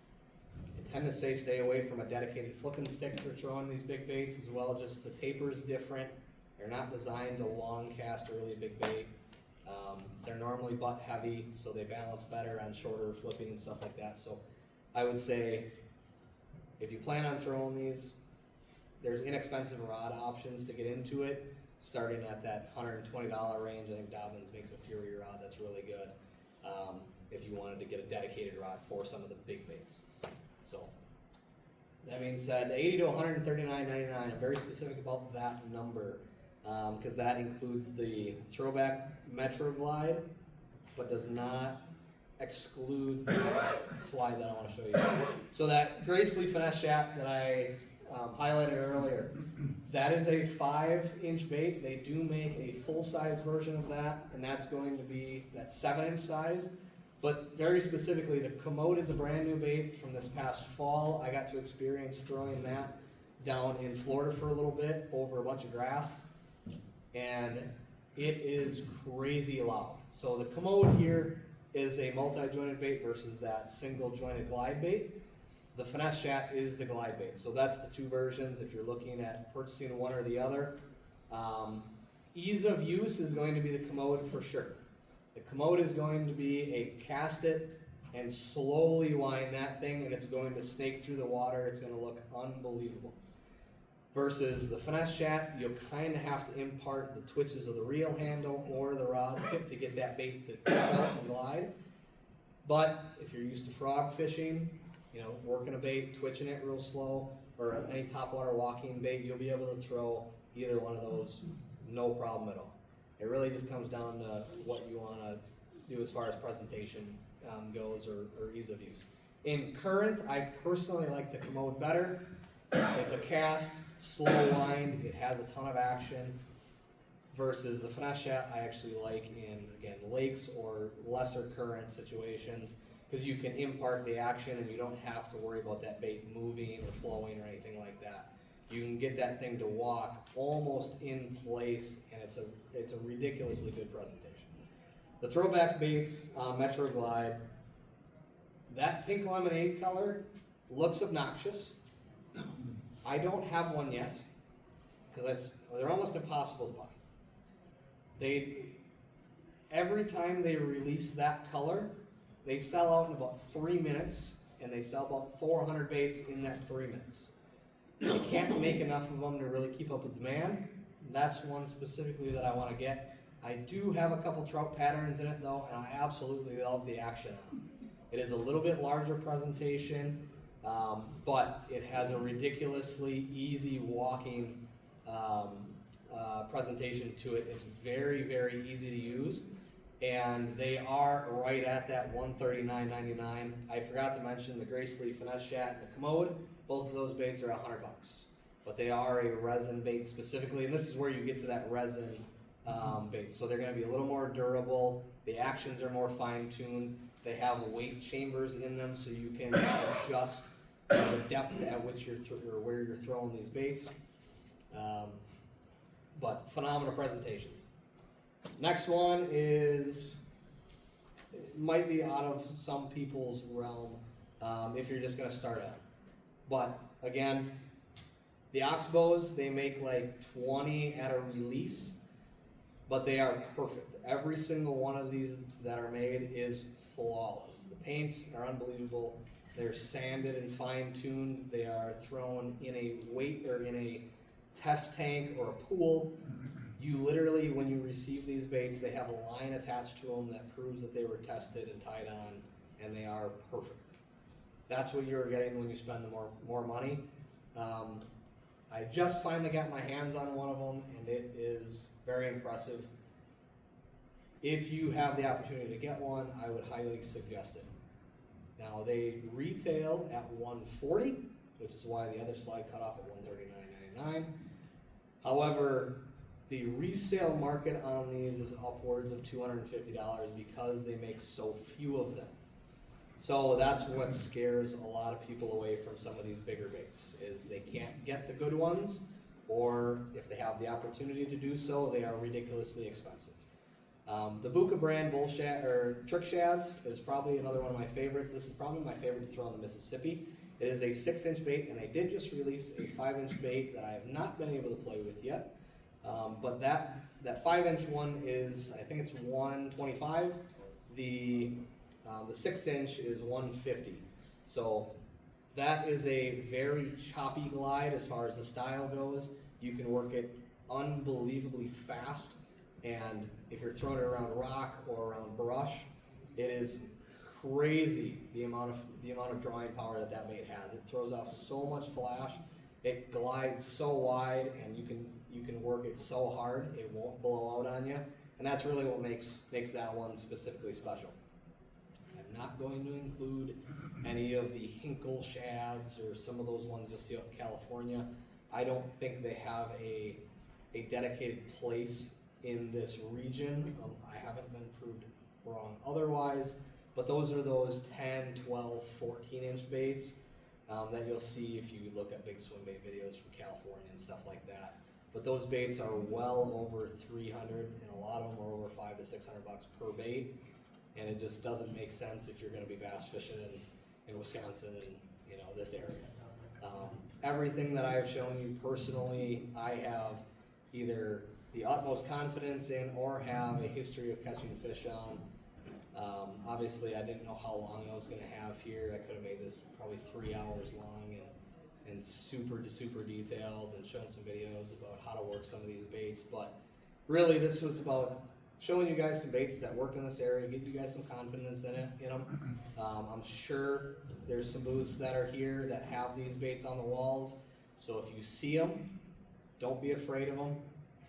[SPEAKER 4] I tend to say stay away from a dedicated flipping stick for throwing these big baits as well. Just the taper is different. They're not designed to long cast a really big bait. They're normally butt heavy, so they balance better on shorter flipping and stuff like that. So I would say, if you plan on throwing these, there's inexpensive rod options to get into it, starting at that $120 range. I think Dobbins makes a Fury rod that's really good, if you wanted to get a dedicated rod for some of the big baits. So that being said, the $80 to $139.99, I'm very specific about that number, because that includes the throwback Metro Glide, but does not exclude the next slide that I want to show you. So that Gracely Finesse Shack that I highlighted earlier, that is a 5-inch bait. They do make a full-size version of that, and that's going to be that 7-inch size. But very specifically, the Commode is a brand new bait from this past fall. I got to experience throwing that down in Florida for a little bit over a bunch of grass, and it is crazy loud. So the Commode here is a multi-jointed bait versus that single jointed glide bait. The Finesse Chat is the glide bait. So that's the two versions if you're looking at purchasing one or the other. Ease of use is going to be the Commode for sure. The Commode is going to be a cast it and slowly wind that thing, and it's going to snake through the water. It's going to look unbelievable. Versus the Finesse Chat, you'll kind of have to impart the twitches of the reel handle or the rod tip to get that bait to kick out and glide. But if you're used to frog fishing, working a bait, twitching it real slow, or any topwater walking bait, you'll be able to throw either one of those, no problem at all. It really just comes down to what you want to do as far as presentation goes or ease of use. In current, I personally like the Commode better. It's a cast, slow wind, it has a ton of action, versus the Finesse Chat I actually like in, again, lakes or lesser current situations, because you can impart the action and you don't have to worry about that bait moving or flowing or anything like that. you can get that thing to walk almost in place, and it's a ridiculously good presentation. The throwback baits, Metro Glide, that pink lemonade color looks obnoxious. I don't have one yet, because they're almost impossible to buy. Every time they release that color, they sell out in about 3 minutes, and they sell about 400 baits in that 3 minutes. They can't make enough of them to really keep up with demand. That's one specifically that I want to get. I do have a couple trout patterns in it though, and I absolutely love the action on them. It is a little bit larger presentation, but it has a ridiculously easy walking presentation to it. It's very, very easy to use, and they are right at that $139.99. I forgot to mention the gray sleeve finesse chat and the commode. Both of those baits are $100, but they are a resin bait specifically, and this is where you get to that resin bait. So they're going to be a little more durable. The actions are more fine-tuned. They have weight chambers in them, so you can adjust the depth at which or where you're throwing these baits. But phenomenal presentations. Next one is, it might be out of some people's realm if you're just going to start out. But again, the oxbows, they make like 20 at a release, but they are perfect. Every single one of these that are made is flawless. The paints are unbelievable. They're sanded and fine-tuned. They are thrown in a weight or in a test tank or a pool. You literally, when you receive these baits, they have a line attached to them that proves that they were tested and tied on, and they are perfect. That's what you're getting when you spend the more money. I just finally got my hands on one of them, and it is very impressive. If you have the opportunity to get one, I would highly suggest it. Now they retail at $140, which is why the other slide cut off at $139.99. However, the resale market on these is upwards of $250 because they make so few of them. So that's what scares a lot of people away from some of these bigger baits, is they can't get the good ones, or if they have the opportunity to do so, they are ridiculously expensive. The Buka brand bull shad or trick shads is probably another one of my favorites. This is probably my favorite to throw on the Mississippi. It is a 6-inch bait, and they did just release a 5-inch bait that I have not been able to play with yet. But that 5-inch one is, I think it's $125. The 6-inch is $150. So that is a very choppy glide as far as the style goes. You can work it unbelievably fast, and if you're throwing it around rock or around brush, it is crazy the amount of drawing power that bait has. It throws off so much flash. It glides so wide, and you can work it so hard it won't blow out on you, and that's really what makes that one specifically special. I'm not going to include any of the Hinkle shads or some of those ones you'll see out in California. I don't think they have a dedicated place in this region. I haven't been proved wrong otherwise, but those are those 10, 12, 14-inch baits that you'll see if you look at big swim bait videos from California and stuff like that. But those baits are well over 300, and a lot of them are over $500 to $600 per bait. And it just doesn't make sense if you're going to be bass fishing in Wisconsin and this area. Everything that I have shown you personally, I have either the utmost confidence in or have a history of catching fish on. Obviously, I didn't know how long I was going to have here. I could have made this probably 3 hours long and super detailed, and shown some videos about how to work some of these baits. But really, this was about showing you guys some baits that work in this area, get you guys some confidence in them. I'm sure there's some booths that are here that have these baits on the walls. So if you see them, don't be afraid of them.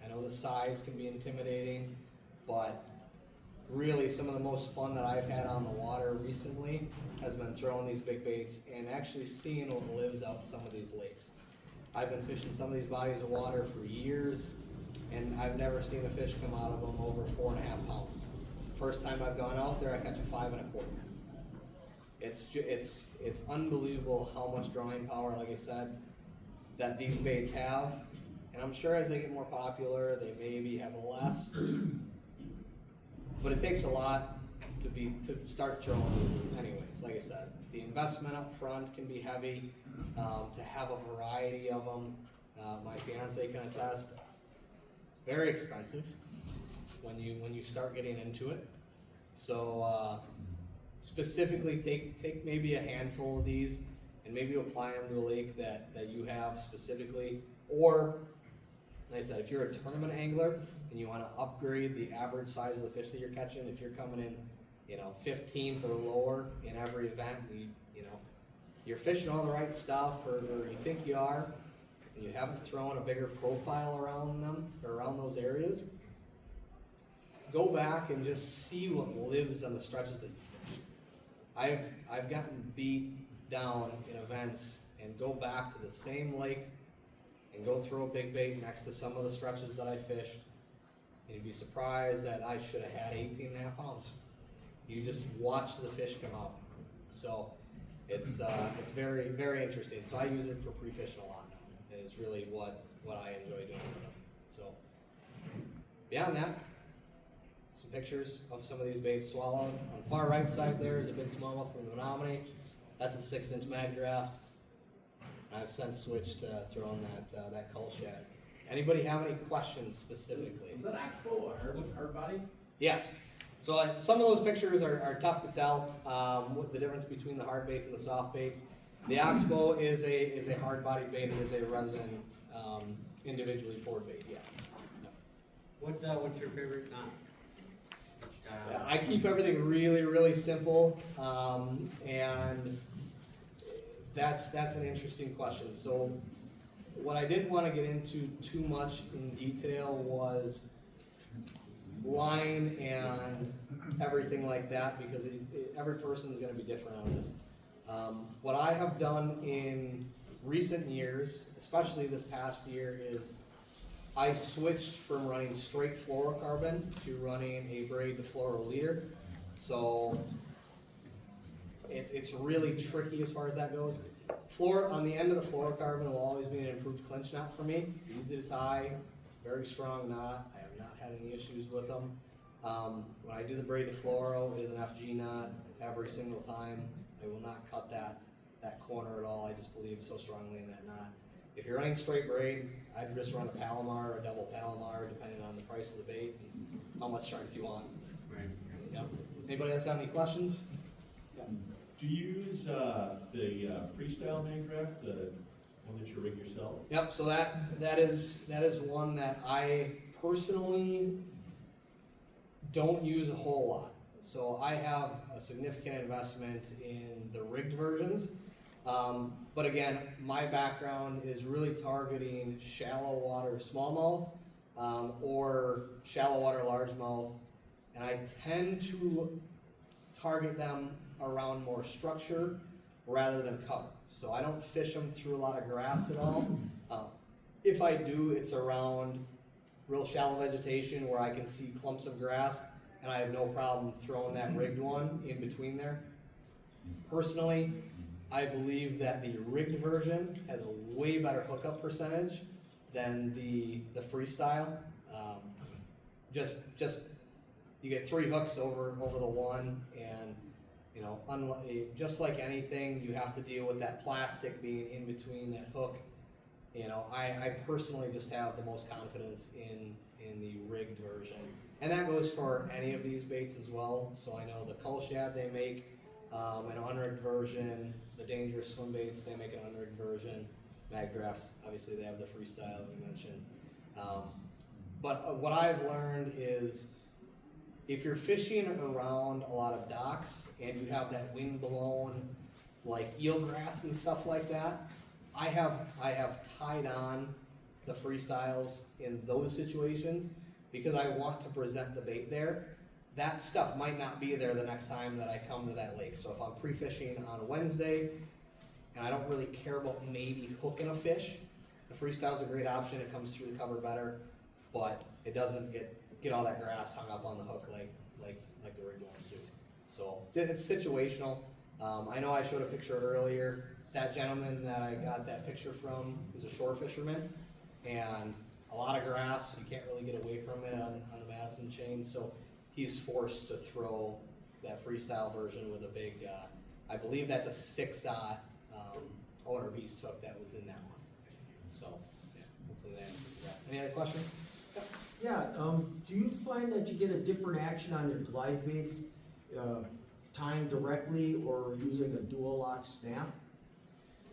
[SPEAKER 4] I know the size can be intimidating, but really some of the most fun that I've had on the water recently has been throwing these big baits and actually seeing what lives out in some of these lakes. I've been fishing some of these bodies of water for years, and I've never seen a fish come out of them over 4.5 pounds. First time I've gone out there, I catch a 5 1/4. It's unbelievable how much drawing power. Like I said, that these baits have. And I'm sure as they get more popular, they maybe have less. But it takes a lot to start throwing these anyways. Like I said, the investment up front can be heavy. To have a variety of them, my fiance can attest, it's very expensive when you start getting into it. So specifically take maybe a handful of these and maybe apply them to a lake that you have specifically. Or, like I said, if you're a tournament angler and you want to upgrade the average size of the fish that you're catching, if you're coming in, 15th or lower in every event, you're fishing all the right stuff, or you think you are, and you haven't thrown a bigger profile around them or around those areas, go back and just see what lives on the stretches that you fish. I've gotten beat down in events and go back to the same lake and go throw a big bait next to some of the stretches that I fished, and you'd be surprised that I should have had 18.5 pounds. You just watch the fish come out. So it's very, very interesting. So I use it for pre-fishing a lot now. It's really what I enjoy doing with them. So beyond that, some pictures of some of these baits swallowed. On the far right side there is a big smallmouth from the Menominee. That's a 6-inch mag draft. I've since switched to throwing that cull shad. Anybody have any questions specifically?
[SPEAKER 2] Is that Expo a hard body?
[SPEAKER 4] Yes. So some of those pictures are tough to tell what the difference between the hard baits and the soft baits. The Oxbow is a hard body bait. It is a resin individually poured bait. Yeah.
[SPEAKER 3] What's your favorite knot?
[SPEAKER 4] I keep everything really, really simple, and that's an interesting question. So what I didn't want to get into too much in detail was line and everything like that, because every person is going to be different on this. What I have done in recent years, especially this past year, is I switched from running straight fluorocarbon to running a braid to fluoro leader. So it's really tricky as far as that goes. On the end of the fluorocarbon will always be an improved clinch knot for me. It's easy to tie, it's a very strong knot. I have not had any issues with them. When I do the braid to fluoro, it is an FG knot every single time. I will not cut that corner at all. I just believe so strongly in that knot. If you're running straight braid, I'd just run a Palomar or a double Palomar, depending on the price of the bait and how much strength you want.
[SPEAKER 3] Right.
[SPEAKER 4] Yep. Anybody else have any questions?
[SPEAKER 5] Do you use the freestyle mag draft, the one that you rig yourself?
[SPEAKER 4] Yep. So that is one that I personally don't use a whole lot. So I have a significant investment in the rigged versions. But again, my background is really targeting shallow water smallmouth or shallow water largemouth, and I tend to target them around more structure rather than cover. So I don't fish them through a lot of grass at all. If I do, it's around real shallow vegetation where I can see clumps of grass, and I have no problem throwing that rigged one in between there. Personally, I believe that the rigged version has a way better hookup percentage than the freestyle. Just you get 3 hooks over the one, and just like anything, you have to deal with that plastic being in between that hook. I personally just have the most confidence in the rigged version, and that goes for any of these baits as well. So I know the cull shad they make an unrigged version. The dangerous swim baits, they make an unrigged version. Mag drafts, obviously they have the freestyle as you mentioned. But what I've learned is if you're fishing around a lot of docks and you have that wind blown like eelgrass and stuff like that, I have tied on the freestyles in those situations because I want to present the bait there. That stuff might not be there the next time that I come to that lake. So if I'm pre-fishing on Wednesday and I don't really care about maybe hooking a fish, the freestyle is a great option. It comes through the cover better, but it doesn't get all that grass hung up on the hook like the rigged ones do. So it's situational. I know I showed a picture earlier that gentleman that I got that picture from is a shore fisherman, and a lot of grass, you can't really get away from it on the Madison chain, so he's forced to throw that freestyle version with a big, I believe that's a 6-aught owner beast hook that was in that one. So, yeah, hopefully that answers that. Any other questions?
[SPEAKER 6] Yeah, do you find that you get a different action on your glide baits, tying directly or using a dual lock snap?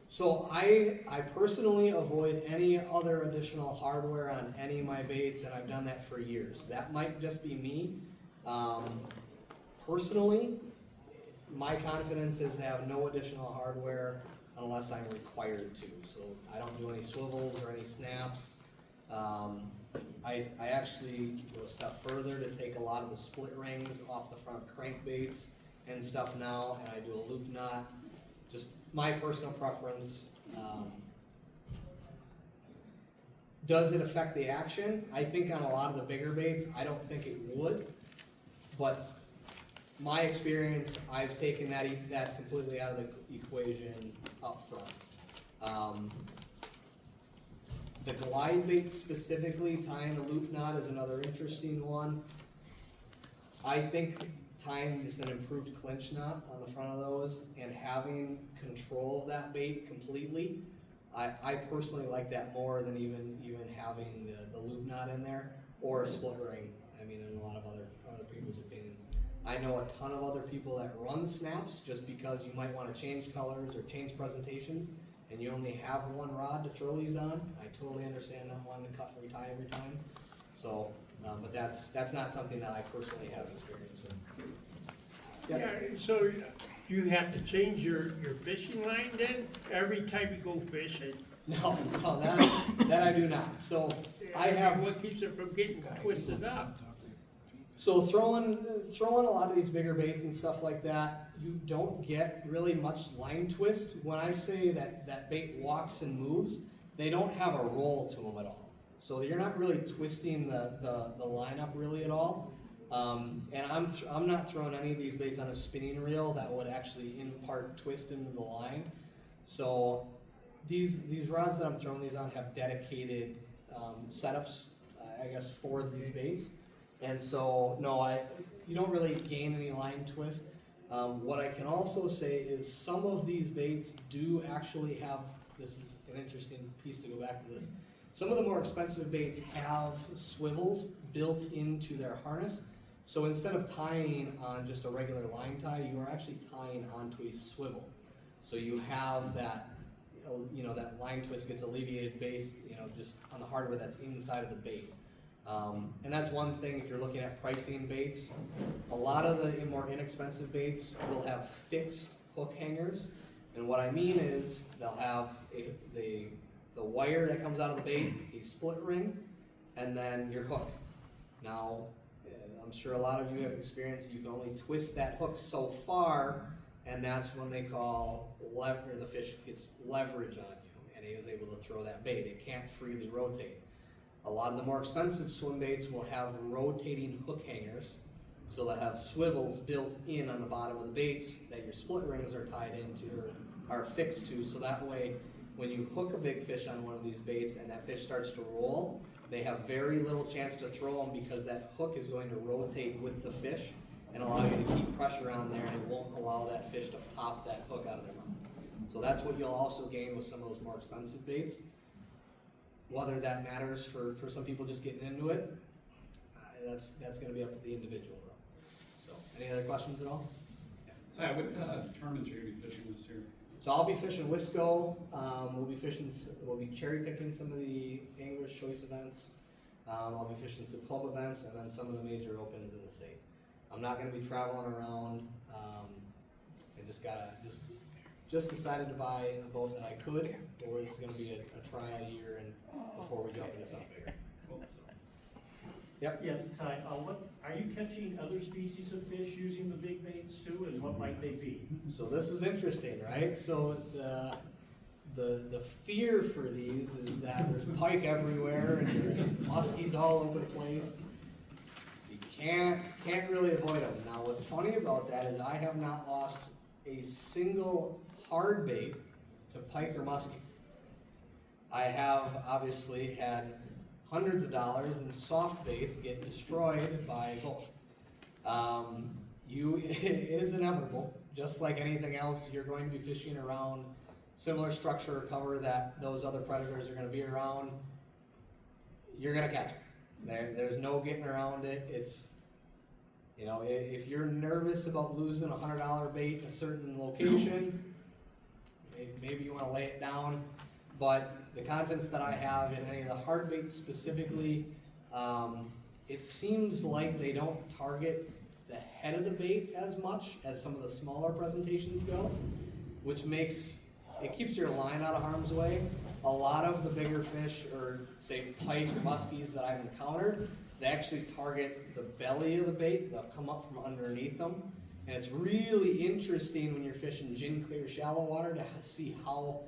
[SPEAKER 4] So I personally avoid any other additional hardware on any of my baits, and I've done that for years. That might just be me. Personally, my confidence is to have no additional hardware unless I'm required to. So I don't do any swivels or any snaps. I actually go a step further to take a lot of the split rings off the front crankbaits and stuff now, and I do a loop knot. Just my personal preference. Does it affect the action? I think on a lot of the bigger baits, I don't think it would, but my experience, I've taken that completely out of the equation up front. The glide bait specifically, tying a loop knot is another interesting one. I think tying just an improved clinch knot on the front of those and having control of that bait completely, I personally like that more than even having the loop knot in there or a split ring. I mean, in a lot of other people's opinions. I know a ton of other people that run snaps just because you might want to change colors or change presentations, and you only have one rod to throw these on. I totally understand not wanting to cut and retie every time. So, but that's not something that I personally have experience with.
[SPEAKER 7] Yeah, so you have to change your fishing line then, every time you go fishing?
[SPEAKER 4] No, that I do not. So I have.
[SPEAKER 7] What keeps it from getting twisted up?
[SPEAKER 4] So throwing a lot of these bigger baits and stuff like that, you don't get really much line twist. When I say that bait walks and moves, they don't have a roll to them at all. So you're not really twisting the line up really at all. And I'm not throwing any of these baits on a spinning reel that would actually impart twist into the line. So these rods that I'm throwing these on have dedicated setups, I guess, for these baits. And so, no, you don't really gain any line twist. What I can also say is some of these baits do actually have, this is an interesting piece to go back to this, some of the more expensive baits have swivels built into their harness. So instead of tying on just a regular line tie, you are actually tying onto a swivel. So you have that, that line twist gets alleviated based, just on the hardware that's inside of the bait. And that's one thing if you're looking at pricing baits. A lot of the more inexpensive baits will have fixed hook hangers. And what I mean is they'll have the wire that comes out of the bait, a split ring, and then your hook. Now, I'm sure a lot of you have experienced you can only twist that hook so far, and that's when they call the fish gets leverage on you, and he was able to throw that bait. It can't freely rotate. A lot of the more expensive swim baits will have rotating hook hangers, so they'll have swivels built in on the bottom of the baits that your split rings are tied into or are fixed to, so that way when you hook a big fish on one of these baits and that fish starts to roll, they have very little chance to throw them because that hook is going to rotate with the fish and allow you to keep pressure on there, and it won't allow that fish to pop that hook out of their mouth. So that's what you'll also gain with some of those more expensive baits. Whether that matters for some people just getting into it, that's going to be up to the individual. So, any other questions at all?
[SPEAKER 2] So what tournaments are you going to be fishing this year?
[SPEAKER 4] So I'll be fishing Wisco. We'll be cherry picking some of the Anglers Choice events. I'll be fishing some club events and then some of the major opens in the state. I'm not going to be traveling around. I just decided to buy a boat that I could, or it's going to be a trial year and before we jump into something bigger.
[SPEAKER 2] Cool.
[SPEAKER 4] Yep.
[SPEAKER 8] Yes, Ty, are you catching other species of fish using the big baits too, and what might they be?
[SPEAKER 4] So this is interesting, right? So the fear for these is that there's pike everywhere and there's muskies all over the place. You can't really avoid them. Now what's funny about that is I have not lost a single hard bait to pike or muskie. I have obviously had hundreds of dollars in soft baits get destroyed by both. It is inevitable, just like anything else, you're going to be fishing around similar structure or cover that those other predators are going to be around. You're going to catch them. There's no getting around it. It's, you know, if you're nervous about losing a $100 bait in a certain location, maybe you want to lay it down. But the confidence that I have in any of the hard baits specifically, it seems like they don't target the head of the bait as much as some of the smaller presentations go, which keeps your line out of harm's way. A lot of the bigger fish, or say pike or muskies that I've encountered, they actually target the belly of the bait. They'll come up from underneath them. And it's really interesting when you're fishing gin clear shallow water to see how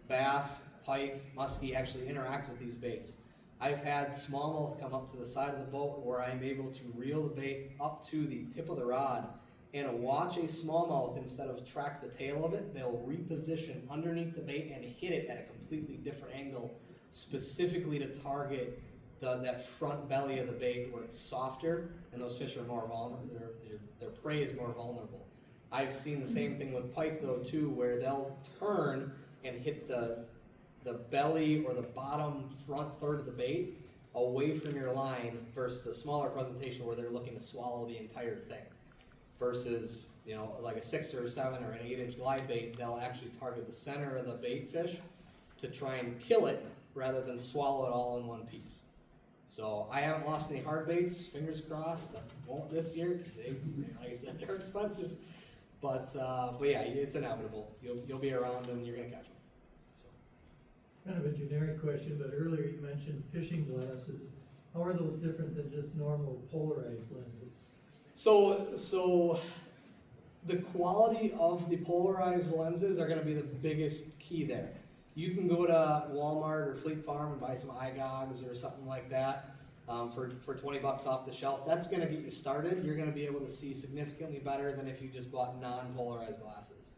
[SPEAKER 4] bass, pike, muskie actually interact with these baits. I've had smallmouth come up to the side of the boat where I'm able to reel the bait up to the tip of the rod and watch a smallmouth, instead of track the tail of it, they'll reposition underneath the bait and hit it at a completely different angle, specifically to target that front belly of the bait where it's softer and those fish are more vulnerable, their prey is more vulnerable. I've seen the same thing with pike though too, where they'll turn and hit the belly or the bottom front third of the bait away from your line, versus a smaller presentation where they're looking to swallow the entire thing. Versus, you know, like a 6 or 7 or an 8-inch glide bait, they'll actually target the center of the bait fish to try and kill it rather than swallow it all in one piece. So I haven't lost any hard baits, fingers crossed. I won't this year because like I said, they're expensive. But yeah, it's inevitable. You'll be around them, you're gonna catch them.
[SPEAKER 9] Kind of a generic question, but earlier you mentioned fishing glasses. How are those different than just normal polarized lenses?
[SPEAKER 4] So the quality of the polarized lenses are going to be the biggest key there. You can go to Walmart or Fleet Farm and buy some eye gogs or something like that for 20 bucks off the shelf. That's going to get you started. You're going to be able to see significantly better than if you just bought non-polarized glasses.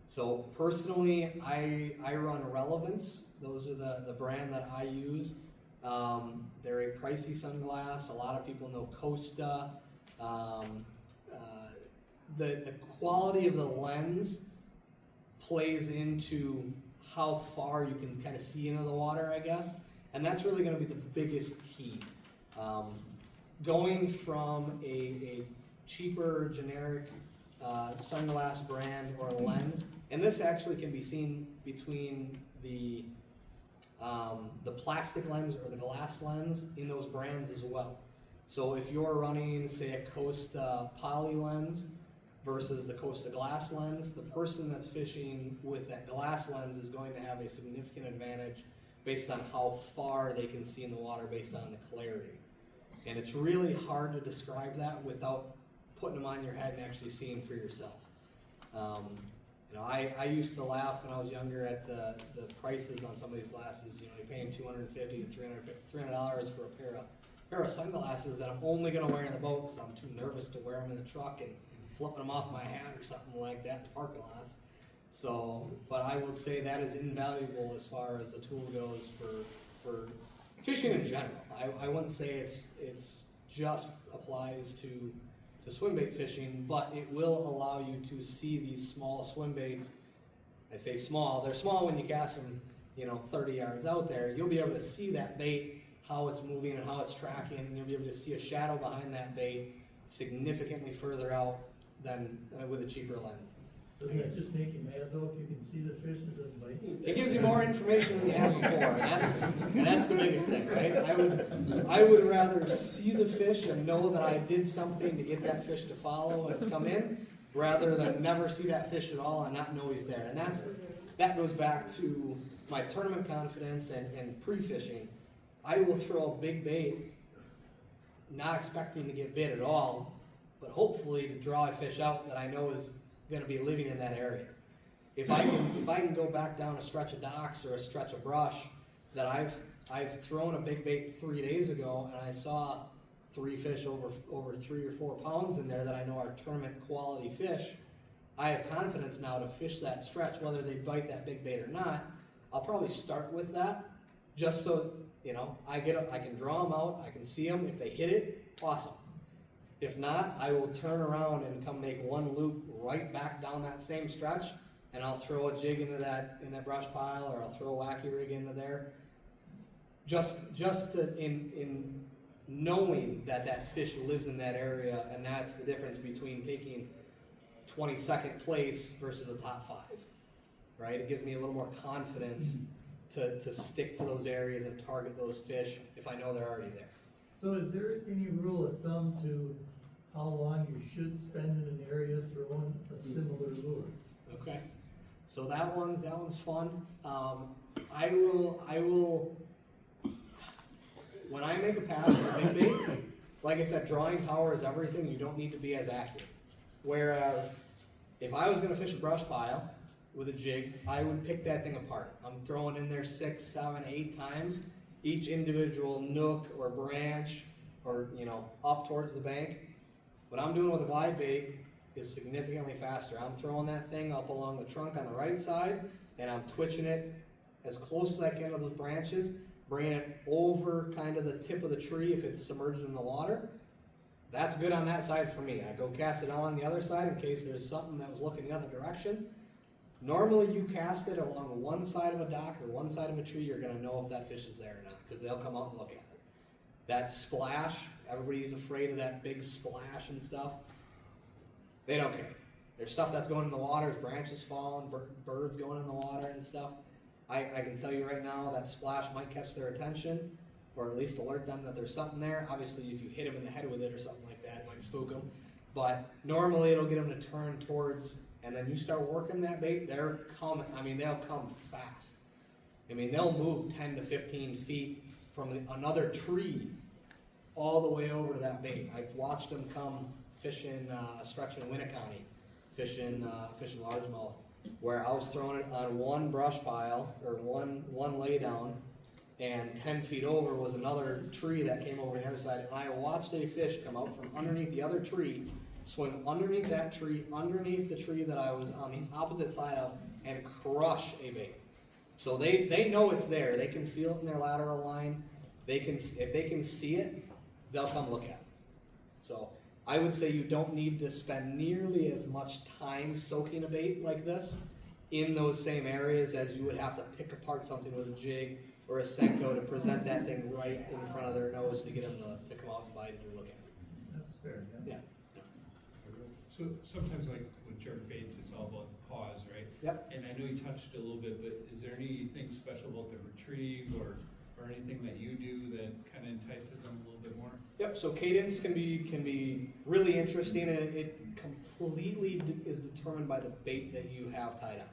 [SPEAKER 4] So personally, I run Relevance. Those are the brand that I use. They're a pricey sunglass. A lot of people know Costa. The quality of the lens plays into how far you can kind of see into the water, I guess, and that's really going to be the biggest key. Going from a cheaper generic sunglass brand or lens, and this actually can be seen between the plastic lens or the glass lens in those brands as well. So if you're running, say, a Costa poly lens versus the Costa glass lens, the person that's fishing with that glass lens is going to have a significant advantage based on how far they can see in the water based on the clarity. And it's really hard to describe that without putting them on your head and actually seeing for yourself. You know, I used to laugh when I was younger at the prices on some of these glasses. You know, you're paying $250 to $300 for a pair of sunglasses that I'm only going to wear in the boat because I'm too nervous to wear them in the truck and flipping them off my hat or something like that in the parking lots. So, but I would say that is invaluable as far as a tool goes for fishing in general. I wouldn't say it's just applies to swim bait fishing, but it will allow you to see these small swim baits. I say small, they're small when you cast them, you know, 30 yards out there. You'll be able to see that bait, how it's moving and how it's tracking, and you'll be able to see a shadow behind that bait significantly further out than with a cheaper lens.
[SPEAKER 9] Doesn't that just make you mad though, if you can see the fish and it doesn't bite you?
[SPEAKER 4] It gives you more information than you had before, and that's the biggest thing, right? I would rather see the fish and know that I did something to get that fish to follow and come in, rather than never see that fish at all and not know he's there. And that goes back to my tournament confidence and pre-fishing. I will throw a big bait, not expecting to get bit at all, but hopefully to draw a fish out that I know is going to be living in that area. If I can go back down a stretch of docks or a stretch of brush that I've thrown a big bait 3 days ago and I saw 3 fish over 3 or 4 pounds in there that I know are tournament quality fish, I have confidence now to fish that stretch, whether they bite that big bait or not. I'll probably start with that, just so, I can draw them out, I can see them. If they hit it, awesome. If not, I will turn around and come make one loop right back down that same stretch, and I'll throw a jig in that brush pile, or I'll throw a wacky rig into there. Just in knowing that fish lives in that area, and that's the difference between taking 22nd place versus a top 5, right? It gives me a little more confidence to stick to those areas and target those fish if I know they're already there.
[SPEAKER 9] So is there any rule of thumb to how long you should spend in an area throwing a similar lure?
[SPEAKER 4] Okay, so that one's fun. I will, when I make a pass with a big bait, like I said, drawing power is everything. You don't need to be as accurate. Whereas, if I was gonna fish a brush pile with a jig, I would pick that thing apart. I'm throwing in there 6, 7, 8 times. Each individual nook or branch, or up towards the bank. What I'm doing with a glide bait is significantly faster. I'm throwing that thing up along the trunk on the right side, and I'm twitching it as close as I can to those branches, bringing it over kind of the tip of the tree if it's submerged in the water. That's good on that side for me. I go cast it on the other side in case there's something that was looking the other direction. Normally you cast it along one side of a dock or one side of a tree, you're gonna know if that fish is there or not, because they'll come out and look at it. That splash, everybody's afraid of that big splash and stuff. They don't care. There's stuff that's going in the water, there's branches falling, birds going in the water and stuff. I can tell you right now that splash might catch their attention, or at least alert them that there's something there. Obviously, if you hit them in the head with it or something like that, it might spook them. But normally it'll get them to turn towards, and then you start working that bait, they're coming. They'll come fast. They'll move 10 to 15 feet from another tree all the way over to that bait. I've watched them come fishing a stretch in Winneconne, fishing largemouth, where I was throwing it on one brush pile or one lay down, and 10 feet over was another tree that came over the other side, and I watched a fish come out from underneath the other tree, swim underneath that tree, underneath the tree that I was on the opposite side of, and crush a bait. So they know it's there. They can feel it in their lateral line. If they can see it, they'll come look at it. So I would say you don't need to spend nearly as much time soaking a bait like this in those same areas as you would have to pick apart something with a jig or a Senko to present that thing right in front of their nose to get them to come out and bite it or look at it.
[SPEAKER 9] That's fair, yeah.
[SPEAKER 4] Yeah.
[SPEAKER 2] So sometimes like with jerk baits, it's all about the pause, right?
[SPEAKER 4] Yep.
[SPEAKER 2] And I know you touched a little bit, but is there anything special about the retrieve or anything that you do that kind of entices them a little bit more?
[SPEAKER 4] Yep, so cadence can be really interesting, and it completely is determined by the bait that you have tied on.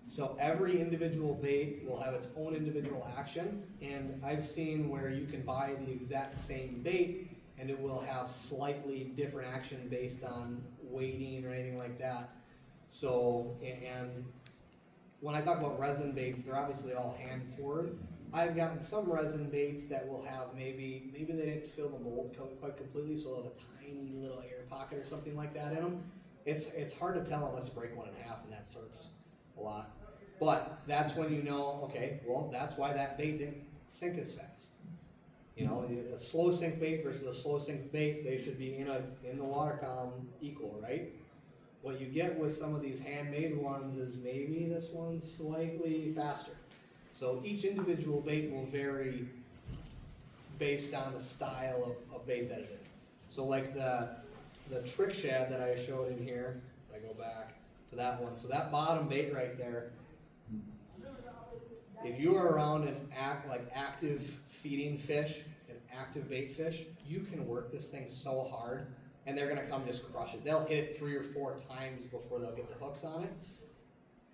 [SPEAKER 4] So every individual bait will have its own individual action, and I've seen where you can buy the exact same bait and it will have slightly different action based on weighting or anything like that. So, and when I talk about resin baits, they're obviously all hand poured. I've gotten some resin baits that will have maybe they didn't fill the mold quite completely, so they'll have a tiny little air pocket or something like that in them. It's hard to tell unless you break one in half, and that sorts a lot. But that's when you know, okay, well, that's why that bait didn't sink as fast. A slow sink bait versus a slow sink bait, they should be in the water column equal, right? What you get with some of these handmade ones is maybe this one's slightly faster. So each individual bait will vary based on the style of bait that it is. So like the trick shad that I showed in here, if I go back to that one, so that bottom bait right there, if you are around an active feeding fish, an active bait fish, you can work this thing so hard and they're gonna come just crush it. They'll hit it 3 or 4 times before they'll get the hooks on it.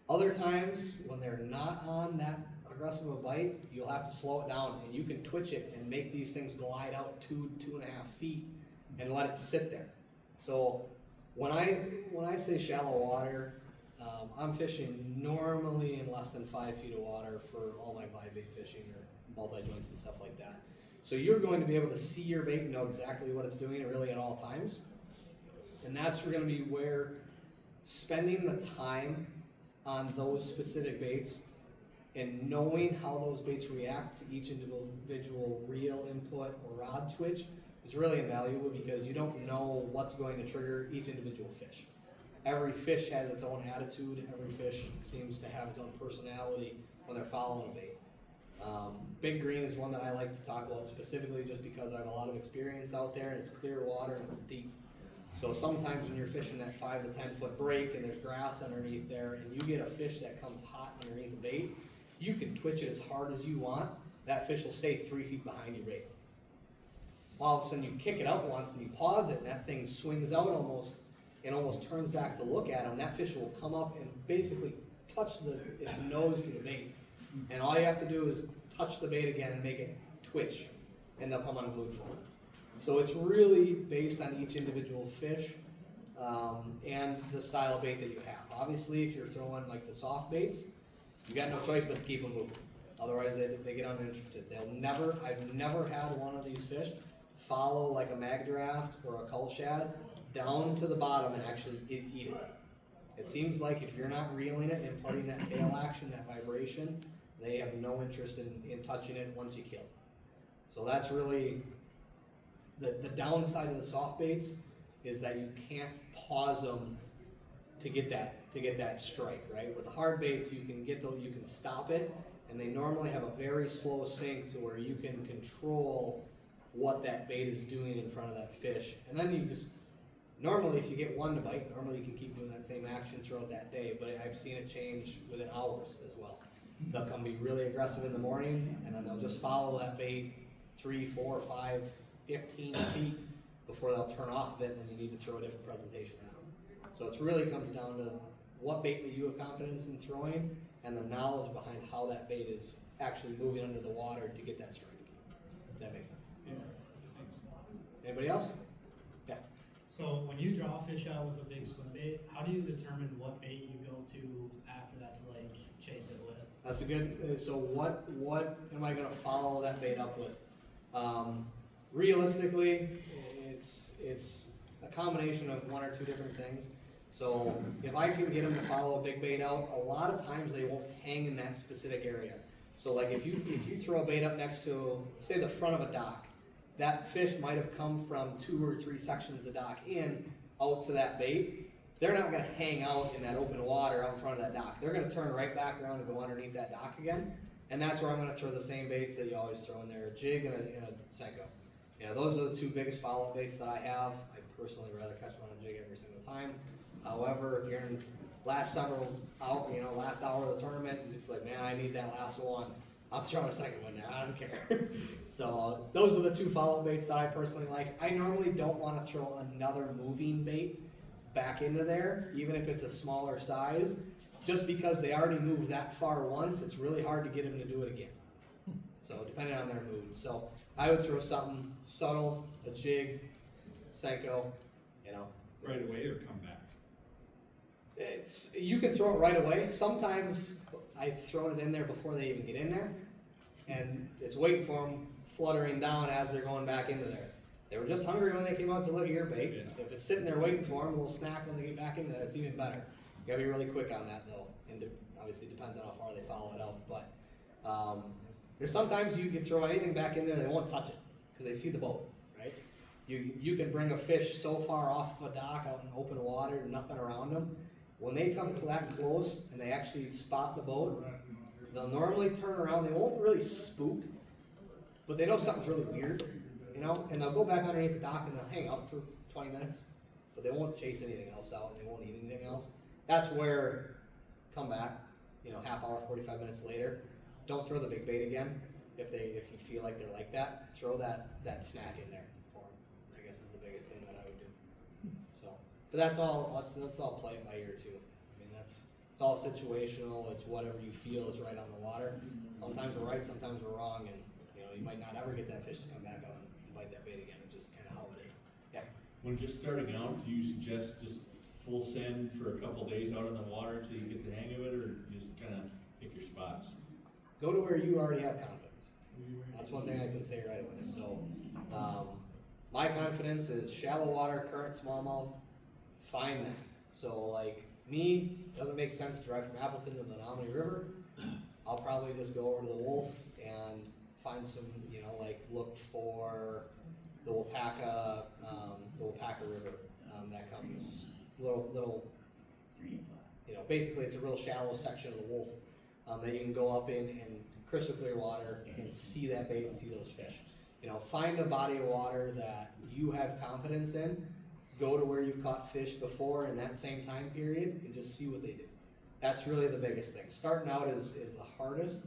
[SPEAKER 4] Other times, when they're not on that aggressive a bite, you'll have to slow it down and you can twitch it and make these things glide out 2.5 feet and let it sit there. So when I say shallow water, I'm fishing normally in less than 5 feet of water for all my glide bait fishing or multi-joints and stuff like that. So you're going to be able to see your bait and know exactly what it's doing really at all times. And that's going to be where spending the time on those specific baits and knowing how those baits react to each individual reel input or rod twitch is really invaluable, because you don't know what's going to trigger each individual fish. Every fish has its own attitude. Every fish seems to have its own personality when they're following a bait. Big green is one that I like to talk about specifically just because I have a lot of experience out there, and it's clear water and it's deep. So sometimes when you're fishing that 5 to 10 foot break and there's grass underneath there, and you get a fish that comes hot underneath the bait, you can twitch it as hard as you want. That fish will stay 3 feet behind your bait. All of a sudden you kick it up once and you pause it, and that thing swings out almost and almost turns back to look at him. That fish will come up and basically touch its nose to the bait. And all you have to do is touch the bait again and make it twitch, and they'll come unglued for it. So it's really based on each individual fish and the style of bait that you have. Obviously, if you're throwing like the soft baits, you got no choice but to keep them moving. Otherwise, they get uninterested. I've never had one of these fish follow like a mag draft or a cull shad down to the bottom and actually eat it. It seems like if you're not reeling it and putting that tail action, that vibration, they have no interest in touching it once you kill it. So that's really the downside of the soft baits, is that you can't pause them to get that strike, right? With the hard baits, you can stop it, and they normally have a very slow sink to where you can control what that bait is doing in front of that fish. And then you just, normally if you get one to bite, normally you can keep doing that same action throughout that day, but I've seen it change within hours as well. They'll come be really aggressive in the morning, and then they'll just follow that bait 3, 4, 5, 15 feet before they'll turn off of it, and then you need to throw a different presentation around. So it really comes down to what bait that you have confidence in throwing, and the knowledge behind how that bait is actually moving under the water to get that strike. If that makes sense.
[SPEAKER 2] Yeah, thanks.
[SPEAKER 4] Anybody else? Yeah.
[SPEAKER 10] So when you draw fish out with a big swim bait, how do you determine what bait you go to after that to like chase it with?
[SPEAKER 4] That's a good, so what am I gonna follow that bait up with? Realistically, it's a combination of 1 or 2 different things. So if I can get them to follow a big bait out, a lot of times they won't hang in that specific area. So like if you throw a bait up next to, say, the front of a dock, that fish might have come from 2 or 3 sections of dock in out to that bait. They're not gonna hang out in that open water out in front of that dock. They're gonna turn right back around and go underneath that dock again. And that's where I'm gonna throw the same baits that you always throw in there, a jig and a Senko. Yeah, those are the 2 biggest follow baits that I have. I personally rather catch one on a jig every single time. However, if you're in last hour of the tournament, and it's like, man, I need that last one, I'm throwing a second one there, I don't care. So those are the 2 follow baits that I personally like. I normally don't wanna throw another moving bait back into there, even if it's a smaller size, just because they already moved that far once. It's really hard to get them to do it again. So depending on their mood. So I would throw something subtle, a jig, Senko,
[SPEAKER 2] Right away or come back?
[SPEAKER 4] You can throw it right away. Sometimes I've thrown it in there before they even get in there, and it's waiting for them, fluttering down as they're going back into there. They were just hungry when they came out to look at your bait.
[SPEAKER 2] Yeah.
[SPEAKER 4] If it's sitting there waiting for them, a little snack when they get back into that, it's even better. You gotta be really quick on that though, and obviously depends on how far they follow it out. But there's sometimes you can throw anything back in there, they won't touch it because they see the boat, right? You can bring a fish so far off of a dock out in open water, nothing around them. When they come that close and they actually spot the boat, they'll normally turn around. They won't really spook, but they know something's really weird, and they'll go back underneath the dock and they'll hang out for 20 minutes, but they won't chase anything else out. They won't eat anything else. That's where come back, half hour, 45 minutes later. Don't throw the big bait again. If you feel like they're like that, throw that snack in there for them, I guess is the biggest thing that I would do. So, but that's all play it by ear too. I mean, it's all situational. It's whatever you feel is right on the water. Sometimes we're right, sometimes we're wrong, and you might not ever get that fish to come back out and bite that bait again. It's just kind of how it is. Yeah.
[SPEAKER 5] When just starting out, do you suggest just full send for a couple days out in the water till you get the hang of it, or just kind of pick your spots?
[SPEAKER 4] Go to where you already have confidence. That's one thing I can say right away. So, my confidence is shallow water, current, smallmouth, find that. So like, Me, doesn't make sense to drive from Appleton to the Menominee River. I'll probably just go over to the Wolf and find some, like look for the Wapaka River, that comes, little, basically it's a real shallow section of the Wolf, that you can go up in and crystal clear water and see that bait and see those fish. Find a body of water that you have confidence in, go to where you've caught fish before in that same time period and just see what they do. That's really the biggest thing. Starting out is the hardest.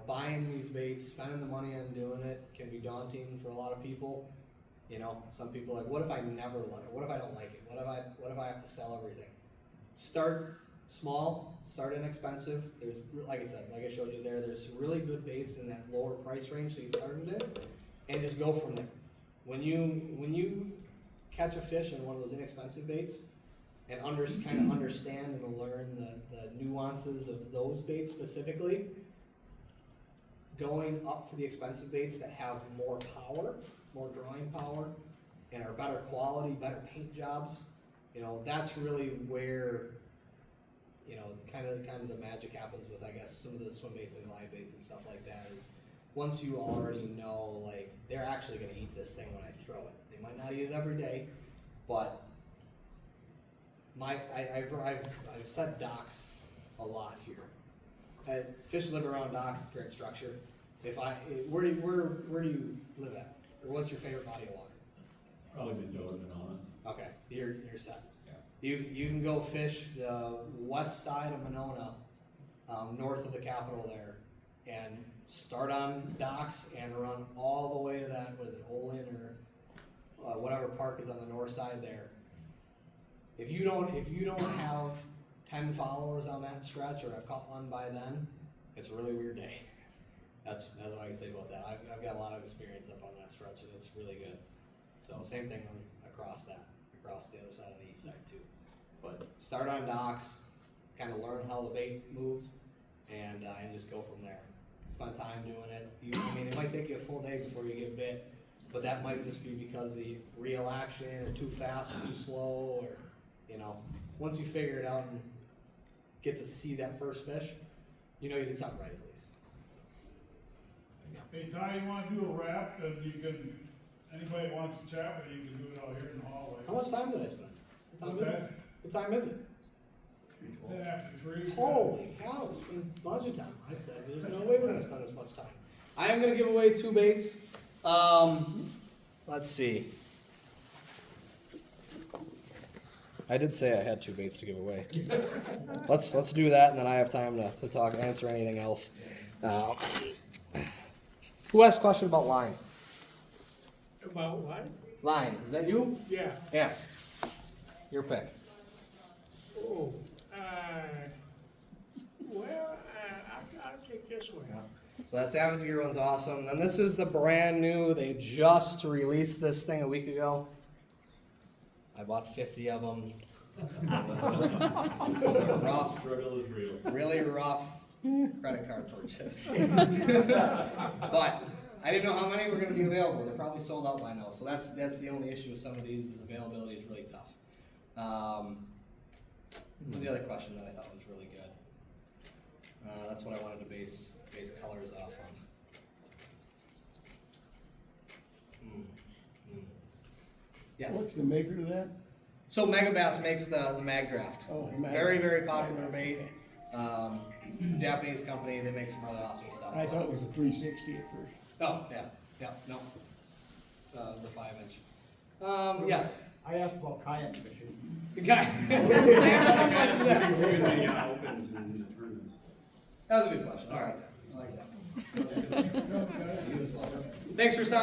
[SPEAKER 4] Buying these baits, spending the money on doing it can be daunting for a lot of people. Some people are like, what if I never like it? What if I don't like it? What if I have to sell everything? Start small, start inexpensive. There's, like I said, like I showed you there, there's some really good baits in that lower price range to get started in, and just go from there. When you catch a fish in one of those inexpensive baits, and kind of understand and learn the nuances of those baits specifically, going up to the expensive baits that have more power, more drawing power, and are better quality, better paint jobs, that's really where, kind of the magic happens with, I guess, some of the swim baits and glide baits and stuff like that is, once you already know, like, they're actually gonna eat this thing when I throw it. They might not eat it every day, but I've set docks a lot here. Fish live around docks, great structure. Where do you live at? Or what's your favorite body of water?
[SPEAKER 5] Probably the Doe and Monona.
[SPEAKER 4] Okay, you're set.
[SPEAKER 5] Yeah.
[SPEAKER 4] You can go fish the west side of Monona, north of the Capitol there, and start on docks and run all the way to that, what is it, Olin or whatever park is on the north side there. If you don't have 10 followers on that stretch, or have caught one by then, it's a really weird day. That's what I can say about that. I've got a lot of experience up on that stretch, and it's really good. So same thing across the other side on the east side too. But start on docks, kind of learn how the bait moves, and just go from there. Spend time doing it. It might take you a full day before you get bit, but that might just be because the reel action, or too fast, or too slow, or once you figure it out and get to see that first fish, you did something right at least.
[SPEAKER 1] Hey Ty, you wanna do a wrap, and anybody that wants to chat with you, can do it out here in the hallway.
[SPEAKER 4] How much time did I spend? What time is it?
[SPEAKER 1] 10 after 3.
[SPEAKER 4] Holy cow, it's been a bunch of time. I said, there's no way we're gonna spend this much time. I am gonna give away 2 baits. Let's see. I did say I had 2 baits to give away. Let's do that, and then I have time to answer anything else. Who asked a question about line?
[SPEAKER 7] About what?
[SPEAKER 4] Line, is that you?
[SPEAKER 7] Yeah.
[SPEAKER 4] Yeah. Your pick.
[SPEAKER 7] Oh, I'll take this one.
[SPEAKER 4] So that Savage Gear one's awesome. Then this is the brand new, they just released this thing a week ago. I bought 50 of them. It was a rough,
[SPEAKER 5] Struggle is real.
[SPEAKER 4] really rough credit card purchase. But I didn't know how many were going to be available. They're probably sold out by now. So that's the only issue with some of these is availability is really tough. What was the other question that I thought was really good? That's what I wanted to base colors off on. Yes.
[SPEAKER 11] What's the maker of that?
[SPEAKER 4] So Megabass makes the Mag Draft.
[SPEAKER 11] Oh, Mag
[SPEAKER 4] Very,
[SPEAKER 11] Draft.
[SPEAKER 4] very popular bait. Japanese company, they make some really awesome stuff.
[SPEAKER 11] I thought it was a 360 at first.
[SPEAKER 4] Oh, yeah, no. The 5-inch. Yes.
[SPEAKER 6] I asked about kayak fishing.
[SPEAKER 4] The guy. That was a good question. All right. I like that. Thanks for stopping.